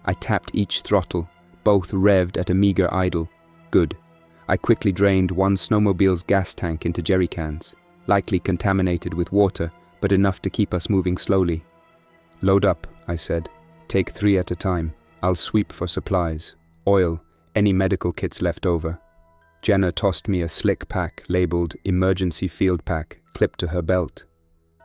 I tapped each throttle, both revved at a meager idle. Good. I quickly drained one snowmobile's gas tank into jerry cans, likely contaminated with water, but enough to keep us moving slowly. "Load up," I said. "Take 3 at a time. I'll sweep for supplies. Oil, any medical kits left over." Jenna tossed me a slick pack labeled Emergency Field Pack, clipped to her belt.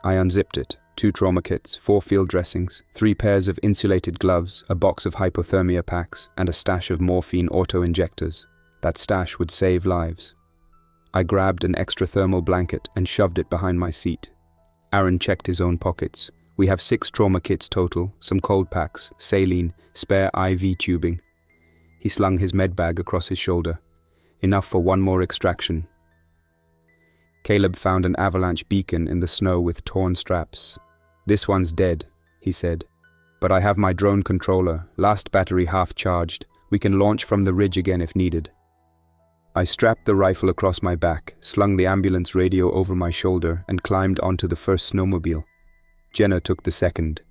I unzipped it. 2 trauma kits, 4 field dressings, 3 pairs of insulated gloves, a box of hypothermia packs, and a stash of morphine auto-injectors. That stash would save lives. I grabbed an extra thermal blanket and shoved it behind my seat. Aaron checked his own pockets. "We have 6 trauma kits total, some cold packs, saline, spare IV tubing." He slung his med bag across his shoulder. Enough for one more extraction. Caleb found an avalanche beacon in the snow with torn straps. "This one's dead," he said. "But I have my drone controller, last battery half charged. We can launch from the ridge again if needed." I strapped the rifle across my back, slung the ambulance radio over my shoulder, and climbed onto the first snowmobile. Jenna took the second.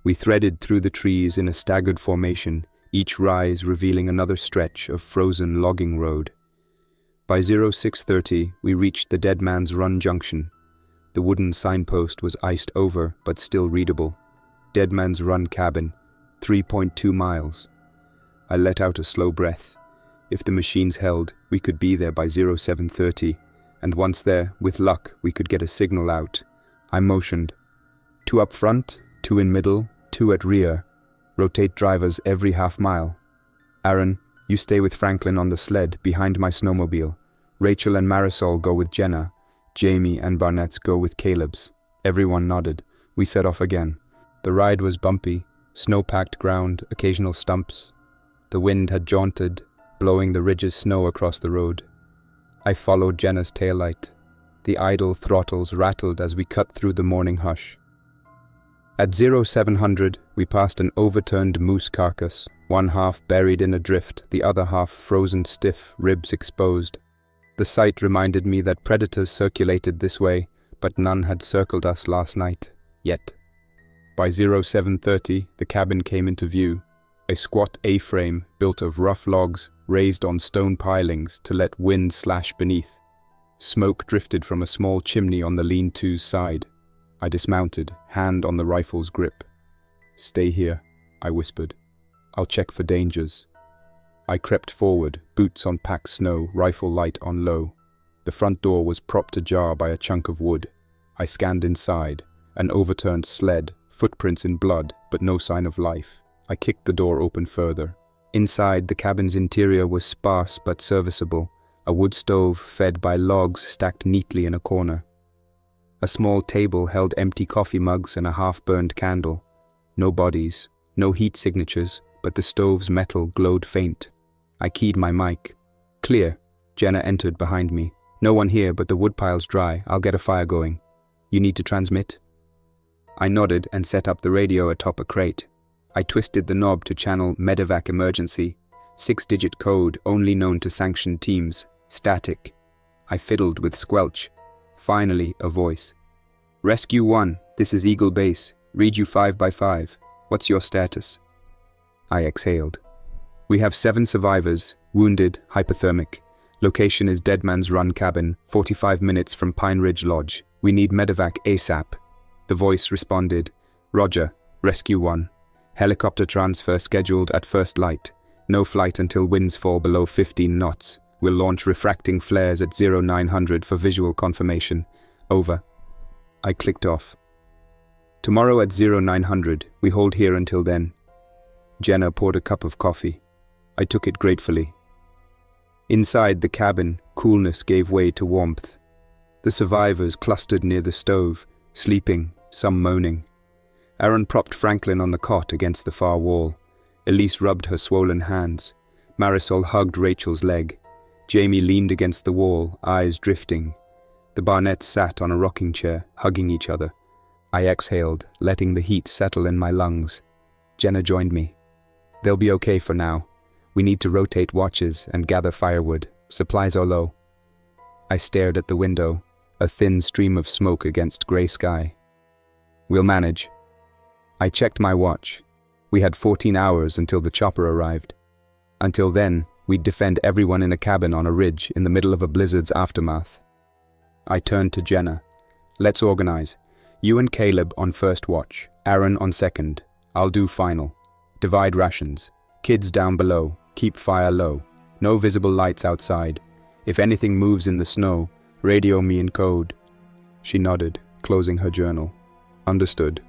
We threaded through the trees in a staggered formation, each rise revealing another stretch of frozen logging road. By 0630, we reached the Dead Man's Run junction. The wooden signpost was iced over, but still readable. Dead Man's Run cabin, 3.2 miles. I let out a slow breath. If the machines held, we could be there by 0730, and once there, with luck, we could get a signal out. I motioned. 2 up front, 2 in middle, 2 at rear. Rotate drivers every half mile. Aaron, you stay with Franklin on the sled behind my snowmobile. Rachel and Marisol go with Jenna. Jamie and Barnett's go with Caleb's. Everyone nodded. We set off again. The ride was bumpy, snow-packed ground, occasional stumps. The wind had jaunted, blowing the ridge's snow across the road. I followed Jenna's taillight. The idle throttles rattled as we cut through the morning hush. At 0700, we passed an overturned moose carcass, one half buried in a drift, the other half frozen stiff, ribs exposed. The sight reminded me that predators circulated this way, but none had circled us last night, yet. By 0730, the cabin came into view, a squat A-frame built of rough logs raised on stone pilings to let wind slash beneath. Smoke drifted from a small chimney on the lean-to's side. I dismounted, hand on the rifle's grip. "Stay here," I whispered. "I'll check for dangers." I crept forward, boots on packed snow, rifle light on low. The front door was propped ajar by a chunk of wood. I scanned inside. An overturned sled, footprints in blood, but no sign of life. I kicked the door open further. Inside, the cabin's interior was sparse but serviceable. A wood stove fed by logs stacked neatly in a corner. A small table held empty coffee mugs and a half-burned candle. No bodies, no heat signatures, but the stove's metal glowed faint. I keyed my mic. "Clear." Jenna entered behind me. "No one here, but the woodpile's dry. I'll get a fire going. You need to transmit?" I nodded and set up the radio atop a crate. I twisted the knob to channel medevac emergency. 6-digit code only known to sanctioned teams. Static. I fiddled with squelch. Finally, a voice. "Rescue 1, this is Eagle Base. Read you 5x5. What's your status?" I exhaled. "We have 7 survivors, wounded, hypothermic. Location is Dead Man's Run cabin, 45 minutes from Pine Ridge Lodge. We need medevac ASAP." The voice responded, "Roger, Rescue 1. Helicopter transfer scheduled at first light. No flight until winds fall below 15 knots. We'll launch refracting flares at 0900 for visual confirmation. Over." I clicked off. "Tomorrow at 0900, we hold here until then." Jenna poured a cup of coffee. I took it gratefully. Inside the cabin, coolness gave way to warmth. The survivors clustered near the stove, sleeping, some moaning. Aaron propped Franklin on the cot against the far wall. Elise rubbed her swollen hands. Marisol hugged Rachel's leg. Jamie leaned against the wall, eyes drifting. The Barnetts sat on a rocking chair, hugging each other. I exhaled, letting the heat settle in my lungs. Jenna joined me. "They'll be okay for now. We need to rotate watches and gather firewood. Supplies are low." I stared at the window, a thin stream of smoke against grey sky. "We'll manage." I checked my watch. We had 14 hours until the chopper arrived. Until then, we'd defend everyone in a cabin on a ridge in the middle of a blizzard's aftermath. I turned to Jenna. "Let's organize. You and Caleb on first watch, Aaron on second. I'll do final. Divide rations. Kids down below. Keep fire low. No visible lights outside. If anything moves in the snow, radio me in code." She nodded, closing her journal. "Understood."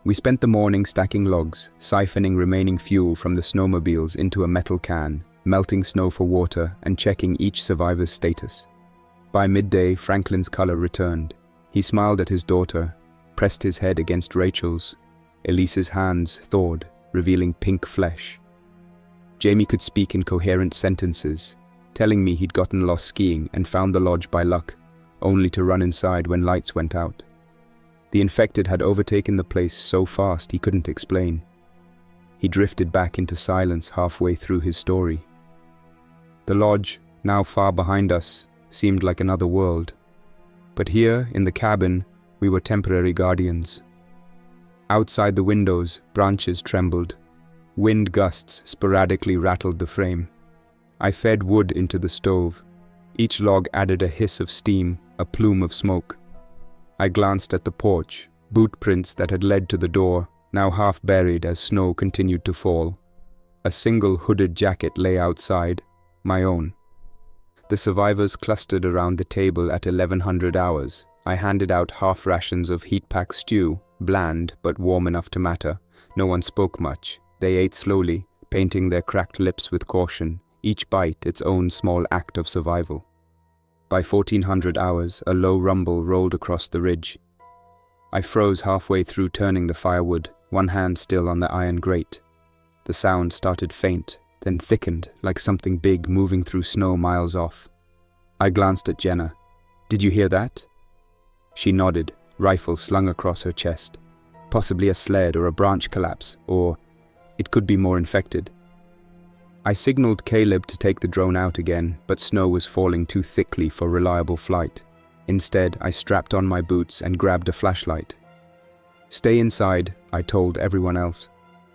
We spent the morning stacking logs, siphoning remaining fuel from the snowmobiles into a metal can, melting snow for water, and checking each survivor's status. By midday, Franklin's color returned. He smiled at his daughter, pressed his head against Rachel's. Elise's hands thawed, revealing pink flesh. Jamie could speak in coherent sentences, telling me he'd gotten lost skiing and found the lodge by luck, only to run inside when lights went out. The infected had overtaken the place so fast he couldn't explain. He drifted back into silence halfway through his story. The lodge, now far behind us, seemed like another world. But here, in the cabin, we were temporary guardians. Outside the windows, branches trembled. Wind gusts sporadically rattled the frame. I fed wood into the stove. Each log added a hiss of steam, a plume of smoke. I glanced at the porch, boot prints that had led to the door, now half buried as snow continued to fall. A single hooded jacket lay outside, my own. The survivors clustered around the table at 1100 hours. I handed out half rations of heat-pack stew, bland but warm enough to matter. No one spoke much. They ate slowly, painting their cracked lips with caution, each bite its own small act of survival. By 1400 hours, a low rumble rolled across the ridge. I froze halfway through turning the firewood, one hand still on the iron grate. The sound started faint, then thickened like something big moving through snow miles off. I glanced at Jenna. "Did you hear that?" She nodded, rifle slung across her chest. Possibly a sled or a branch collapse, or it could be more infected. I signaled Caleb to take the drone out again, but snow was falling too thickly for reliable flight. Instead, I strapped on my boots and grabbed a flashlight. "Stay inside," I told everyone else.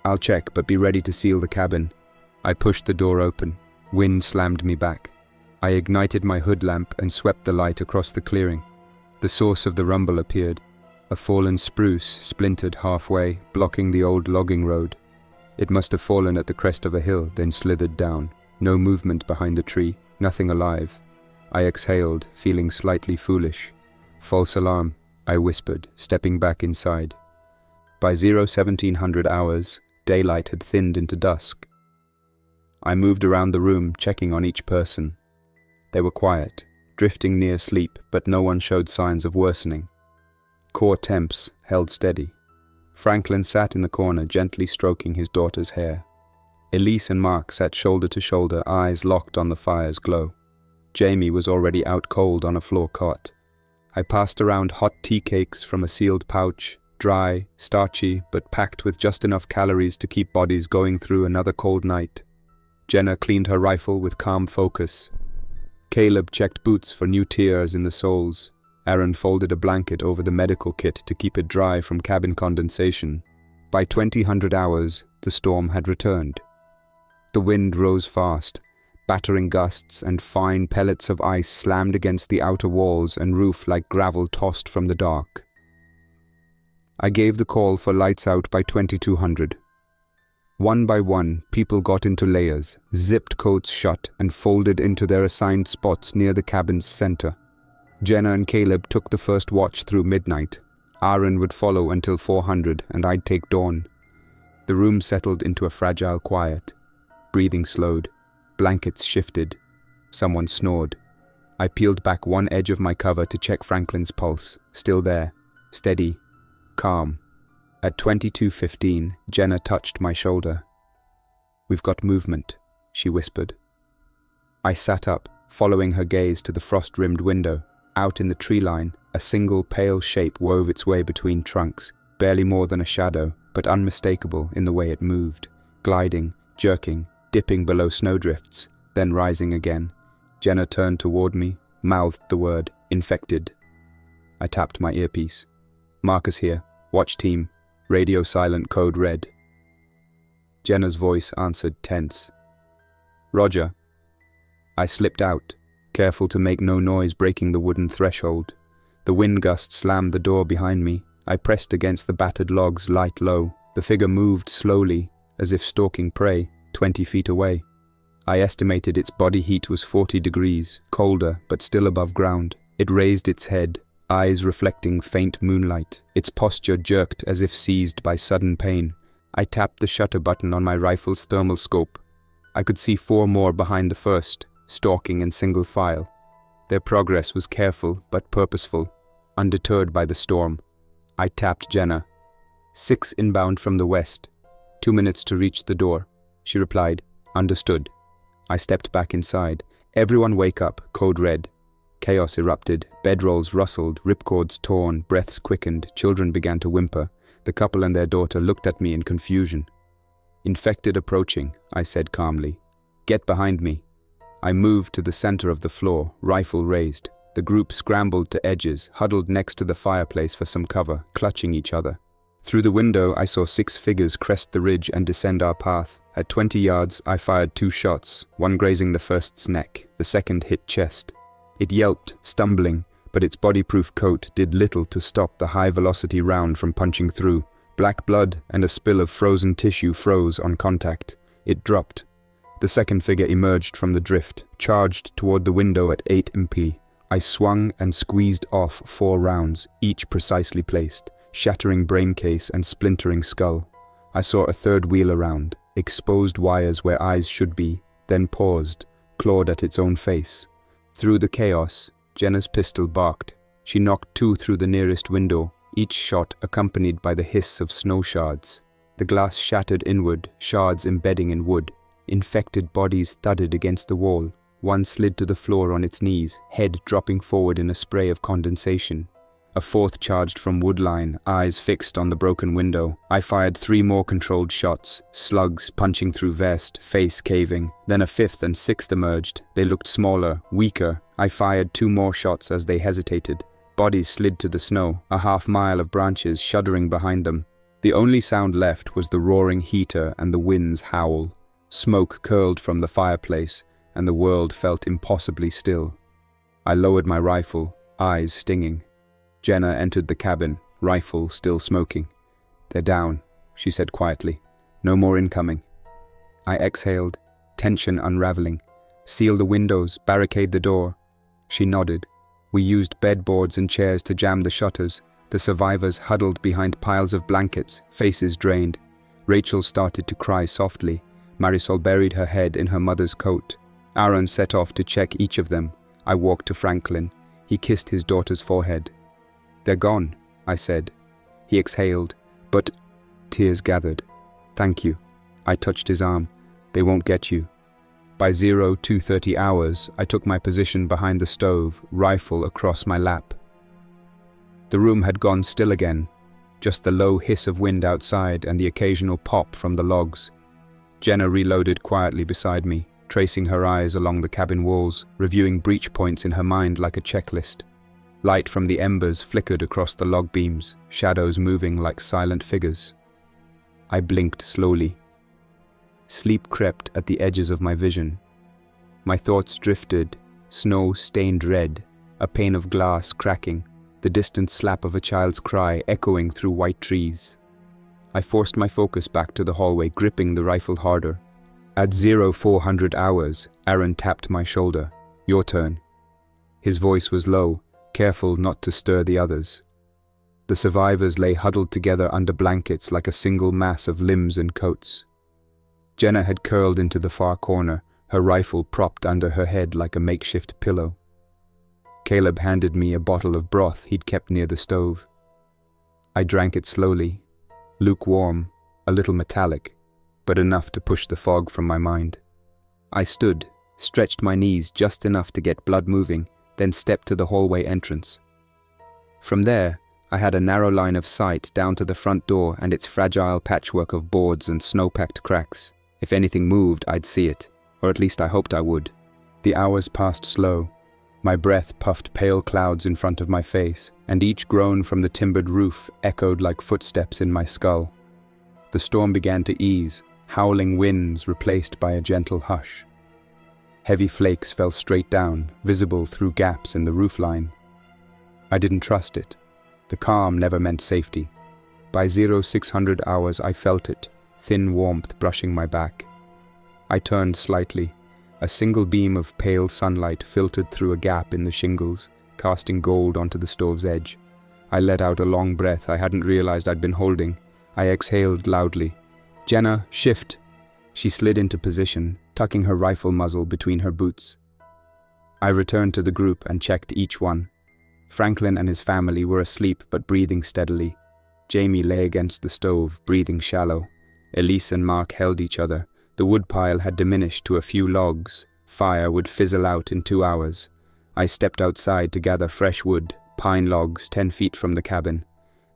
"I'll check, but be ready to seal the cabin." I pushed the door open. Wind slammed me back. I ignited my hood lamp and swept the light across the clearing. The source of the rumble appeared. A fallen spruce splintered halfway, blocking the old logging road. It must have fallen at the crest of a hill, then slithered down. No movement behind the tree, nothing alive. I exhaled, feeling slightly foolish. "False alarm," I whispered, stepping back inside. By 1700 hours, daylight had thinned into dusk. I moved around the room, checking on each person. They were quiet, drifting near sleep, but no one showed signs of worsening. Core temps held steady. Franklin sat in the corner, gently stroking his daughter's hair. Elise and Mark sat shoulder to shoulder, eyes locked on the fire's glow. Jamie was already out cold on a floor cot. I passed around hot tea cakes from a sealed pouch, dry, starchy, but packed with just enough calories to keep bodies going through another cold night. Jenna cleaned her rifle with calm focus. Caleb checked boots for new tears in the soles. Aaron folded a blanket over the medical kit to keep it dry from cabin condensation. By 2000 hours, the storm had returned. The wind rose fast. Battering gusts and fine pellets of ice slammed against the outer walls and roof like gravel tossed from the dark. I gave the call for lights out by 2200. One by one, people got into layers, zipped coats shut, and folded into their assigned spots near the cabin's center. Jenna and Caleb took the first watch through midnight. Aaron would follow until 400, and I'd take dawn. The room settled into a fragile quiet. Breathing slowed. Blankets shifted. Someone snored. I peeled back one edge of my cover to check Franklin's pulse. Still there. Steady. Calm. At 22:15, Jenna touched my shoulder. "We've got movement," she whispered. I sat up, following her gaze to the frost-rimmed window. Out in the tree line, a single pale shape wove its way between trunks, barely more than a shadow, but unmistakable in the way it moved, gliding, jerking, dipping below snowdrifts, then rising again. Jenna turned toward me, mouthed the word, "infected." I tapped my earpiece. "Marcus here. Watch team. Radio silent, code red." Jenna's voice answered tense. "Roger." I slipped out, careful to make no noise breaking the wooden threshold. The wind gust slammed the door behind me. I pressed against the battered logs, light low. The figure moved slowly, as if stalking prey, 20 feet away. I estimated its body heat was 40 degrees, colder, but still above ground. It raised its head, eyes reflecting faint moonlight. Its posture jerked as if seized by sudden pain. I tapped the shutter button on my rifle's thermal scope. I could see 4 more behind the first, stalking in single file. Their progress was careful but purposeful, undeterred by the storm. I tapped Jenna. 6 inbound from the west. 2 minutes to reach the door. She replied, Understood. I stepped back inside. Everyone wake up, code red. Chaos erupted, bedrolls rustled, ripcords torn, breaths quickened, children began to whimper. The couple and their daughter looked at me in confusion. Infected approaching, I said calmly. Get behind me. I moved to the center of the floor, rifle raised. The group scrambled to edges, huddled next to the fireplace for some cover, clutching each other. Through the window, I saw 6 figures crest the ridge and descend our path. At 20 yards, I fired 2 shots, one grazing the first's neck, the second hit chest. It yelped, stumbling, but its bodyproof coat did little to stop the high-velocity round from punching through. Black blood and a spill of frozen tissue froze on contact. It dropped. The second figure emerged from the drift, charged toward the window at 8 MP. I swung and squeezed off 4 rounds, each precisely placed, shattering brain case and splintering skull. I saw a third wheel around, exposed wires where eyes should be, then paused, clawed at its own face. Through the chaos, Jenna's pistol barked. She knocked 2 through the nearest window, each shot accompanied by the hiss of snow shards. The glass shattered inward, shards embedding in wood. Infected bodies thudded against the wall. One slid to the floor on its knees, head dropping forward in a spray of condensation. A fourth charged from woodline, eyes fixed on the broken window. I fired 3 more controlled shots, slugs punching through vest, face caving. Then a 5th and 6th emerged. They looked smaller, weaker. I fired 2 more shots as they hesitated. Bodies slid to the snow, a half-mile of branches shuddering behind them. The only sound left was the roaring heater and the wind's howl. Smoke curled from the fireplace, and the world felt impossibly still. I lowered my rifle, eyes stinging. Jenna entered the cabin, rifle still smoking. "They're down," she said quietly. "No more incoming." I exhaled, tension unraveling. "Seal the windows, barricade the door." She nodded. We used bedboards and chairs to jam the shutters. The survivors huddled behind piles of blankets, faces drained. Rachel started to cry softly. Marisol buried her head in her mother's coat. Aaron set off to check each of them. I walked to Franklin. He kissed his daughter's forehead. "They're gone," I said. He exhaled, but tears gathered. "Thank you." I touched his arm. "They won't get you." By 02:30 hours, I took my position behind the stove, rifle across my lap. The room had gone still again, just the low hiss of wind outside and the occasional pop from the logs. Jenna reloaded quietly beside me, tracing her eyes along the cabin walls, reviewing breach points in her mind like a checklist. Light from the embers flickered across the log beams, shadows moving like silent figures. I blinked slowly. Sleep crept at the edges of my vision. My thoughts drifted, snow stained red, a pane of glass cracking, the distant slap of a child's cry echoing through white trees. I forced my focus back to the hallway, gripping the rifle harder. At 0400 hours, Aaron tapped my shoulder. "Your turn." His voice was low, careful not to stir the others. The survivors lay huddled together under blankets like a single mass of limbs and coats. Jenna had curled into the far corner, her rifle propped under her head like a makeshift pillow. Caleb handed me a bottle of broth he'd kept near the stove. I drank it slowly, lukewarm, a little metallic, but enough to push the fog from my mind. I stood, stretched my knees just enough to get blood moving, then stepped to the hallway entrance. From there, I had a narrow line of sight down to the front door and its fragile patchwork of boards and snow-packed cracks. If anything moved, I'd see it, or at least I hoped I would. The hours passed slow. My breath puffed pale clouds in front of my face, and each groan from the timbered roof echoed like footsteps in my skull. The storm began to ease, howling winds replaced by a gentle hush. Heavy flakes fell straight down, visible through gaps in the roofline. I didn't trust it. The calm never meant safety. By 0600 hours I felt it, thin warmth brushing my back. I turned slightly. A single beam of pale sunlight filtered through a gap in the shingles, casting gold onto the stove's edge. I let out a long breath I hadn't realized I'd been holding. I exhaled loudly. "Jenna, shift!" She slid into position, tucking her rifle muzzle between her boots. I returned to the group and checked each one. Franklin and his family were asleep but breathing steadily. Jamie lay against the stove, breathing shallow. Elise and Mark held each other, The woodpile had diminished to a few logs. Fire would fizzle out in 2 hours. I stepped outside to gather fresh wood, pine logs 10 feet from the cabin.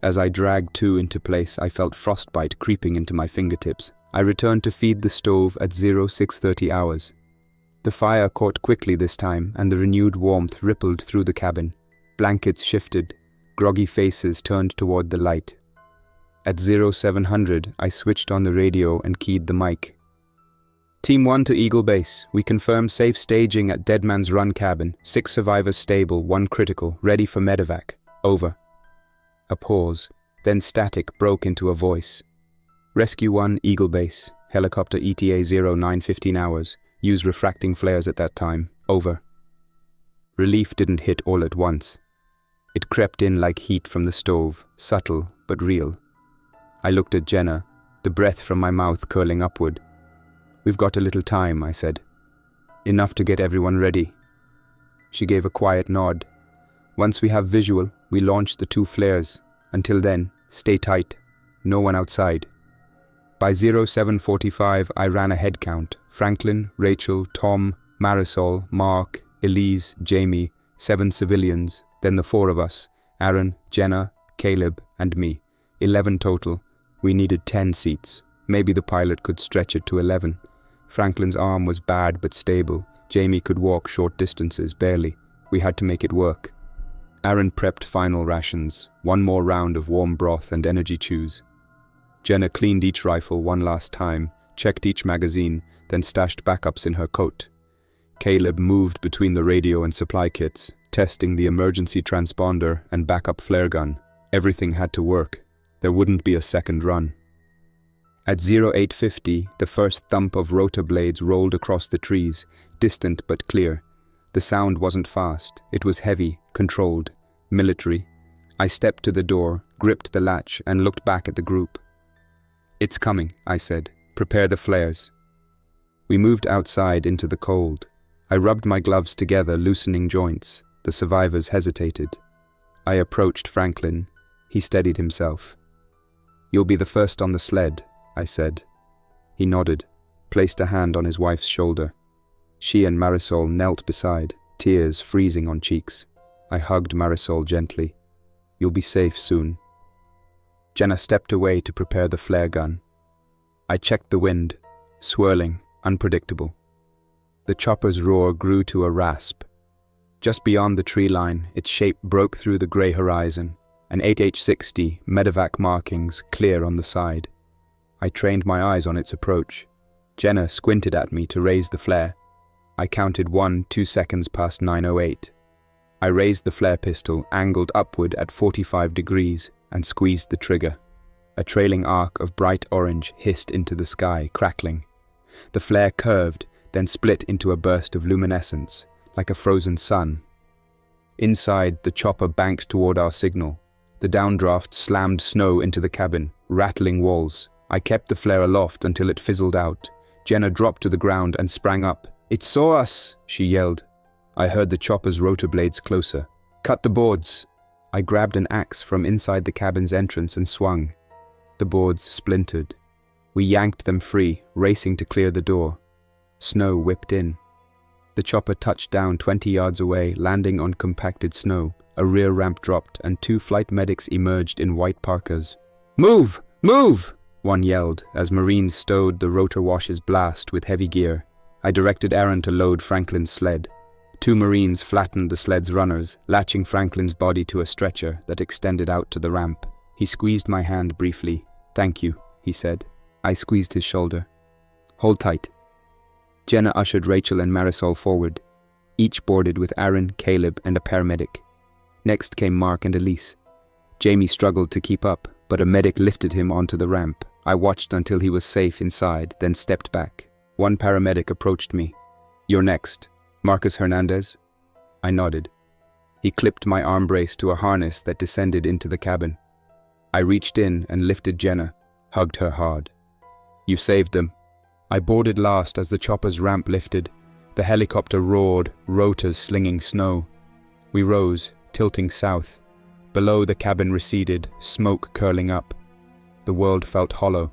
As I dragged 2 into place, I felt frostbite creeping into my fingertips. I returned to feed the stove at 0630 hours. The fire caught quickly this time, and the renewed warmth rippled through the cabin. Blankets shifted. Groggy faces turned toward the light. At 0700, I switched on the radio and keyed the mic. Team 1 to Eagle Base. We confirm safe staging at Deadman's Run cabin. 6 survivors stable, 1 critical, ready for medevac. Over. A pause, then static broke into a voice. Rescue 1, Eagle Base. Helicopter ETA 0915 hours. Use refracting flares at that time. Over. Relief didn't hit all at once. It crept in like heat from the stove, subtle but real. I looked at Jenna, the breath from my mouth curling upward. We've got a little time, I said. Enough to get everyone ready. She gave a quiet nod. Once we have visual, we launch the 2 flares. Until then, stay tight. No one outside. By 0745, I ran a head count. Franklin, Rachel, Tom, Marisol, Mark, Elise, Jamie, 7 civilians, then the 4 of us, Aaron, Jenna, Caleb, and me. 11 total. We needed 10 seats. Maybe the pilot could stretch it to 11. Franklin's arm was bad but stable. Jamie could walk short distances, barely. We had to make it work. Aaron prepped final rations, 1 more round of warm broth and energy chews. Jenna cleaned each rifle 1 last time, checked each magazine, then stashed backups in her coat. Caleb moved between the radio and supply kits, testing the emergency transponder and backup flare gun. Everything had to work. There wouldn't be a second run. At 0850, the first thump of rotor blades rolled across the trees, distant but clear. The sound wasn't fast. It was heavy, controlled, military. I stepped to the door, gripped the latch, and looked back at the group. It's coming, I said. Prepare the flares. We moved outside into the cold. I rubbed my gloves together, loosening joints. The survivors hesitated. I approached Franklin. He steadied himself. You'll be the first on the sled, I said. He nodded, placed a hand on his wife's shoulder. She and Marisol knelt beside, tears freezing on cheeks. I hugged Marisol gently. You'll be safe soon. Jenna stepped away to prepare the flare gun. I checked the wind, swirling, unpredictable. The chopper's roar grew to a rasp. Just beyond the tree line, its shape broke through the grey horizon, an 8H60 medevac markings clear on the side. I trained my eyes on its approach. Jenna squinted at me to raise the flare. I counted 1 2 seconds past 9:08. I raised the flare pistol, angled upward at 45 degrees, and squeezed the trigger. A trailing arc of bright orange hissed into the sky, crackling. The flare curved, then split into a burst of luminescence, like a frozen sun. Inside, the chopper banked toward our signal. The downdraft slammed snow into the cabin, rattling walls. I kept the flare aloft until it fizzled out. Jenna dropped to the ground and sprang up. "It saw us!" she yelled. I heard the chopper's rotor blades closer. "Cut the boards!" I grabbed an axe from inside the cabin's entrance and swung. The boards splintered. We yanked them free, racing to clear the door. Snow whipped in. The chopper touched down 20 yards away, landing on compacted snow. A rear ramp dropped, and 2 flight medics emerged in white parkas. "Move! Move!" one yelled, as Marines stowed the rotor wash's blast with heavy gear. I directed Aaron to load Franklin's sled. 2 Marines flattened the sled's runners, latching Franklin's body to a stretcher that extended out to the ramp. He squeezed my hand briefly. "Thank you," he said. I squeezed his shoulder. "Hold tight." Jenna ushered Rachel and Marisol forward, each boarded with Aaron, Caleb, and a paramedic. Next came Mark and Elise. Jamie struggled to keep up, but a medic lifted him onto the ramp. I watched until he was safe inside, then stepped back. One paramedic approached me. "You're next. Marcus Hernandez?" I nodded. He clipped my arm brace to a harness that descended into the cabin. I reached in and lifted Jenna, hugged her hard. "You saved them." I boarded last as the chopper's ramp lifted. The helicopter roared, rotors slinging snow. We rose, tilting south. Below, the cabin receded, smoke curling up. The world felt hollow.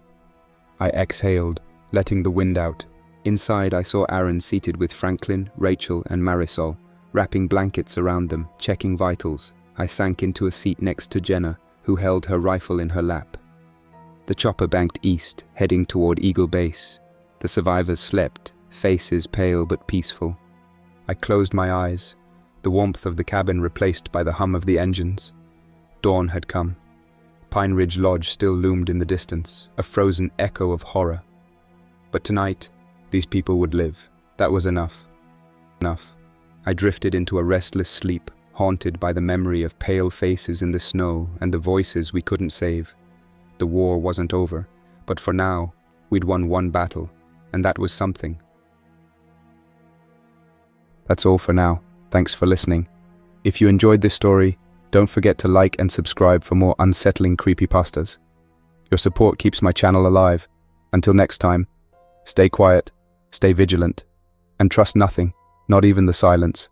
I exhaled, letting the wind out. Inside, I saw Aaron seated with Franklin, Rachel, and Marisol, wrapping blankets around them, checking vitals. I sank into a seat next to Jenna, who held her rifle in her lap. The chopper banked east, heading toward Eagle Base. The survivors slept, faces pale but peaceful. I closed my eyes, the warmth of the cabin replaced by the hum of the engines. Dawn had come. Pine Ridge Lodge still loomed in the distance, a frozen echo of horror. But tonight, these people would live. That was enough. Enough. I drifted into a restless sleep, haunted by the memory of pale faces in the snow and the voices we couldn't save. The war wasn't over, but for now, we'd won one battle, and that was something. That's all for now. Thanks for listening. If you enjoyed this story, don't forget to like and subscribe for more unsettling creepypastas. Your support keeps my channel alive. Until next time, stay quiet, stay vigilant, and trust nothing, not even the silence.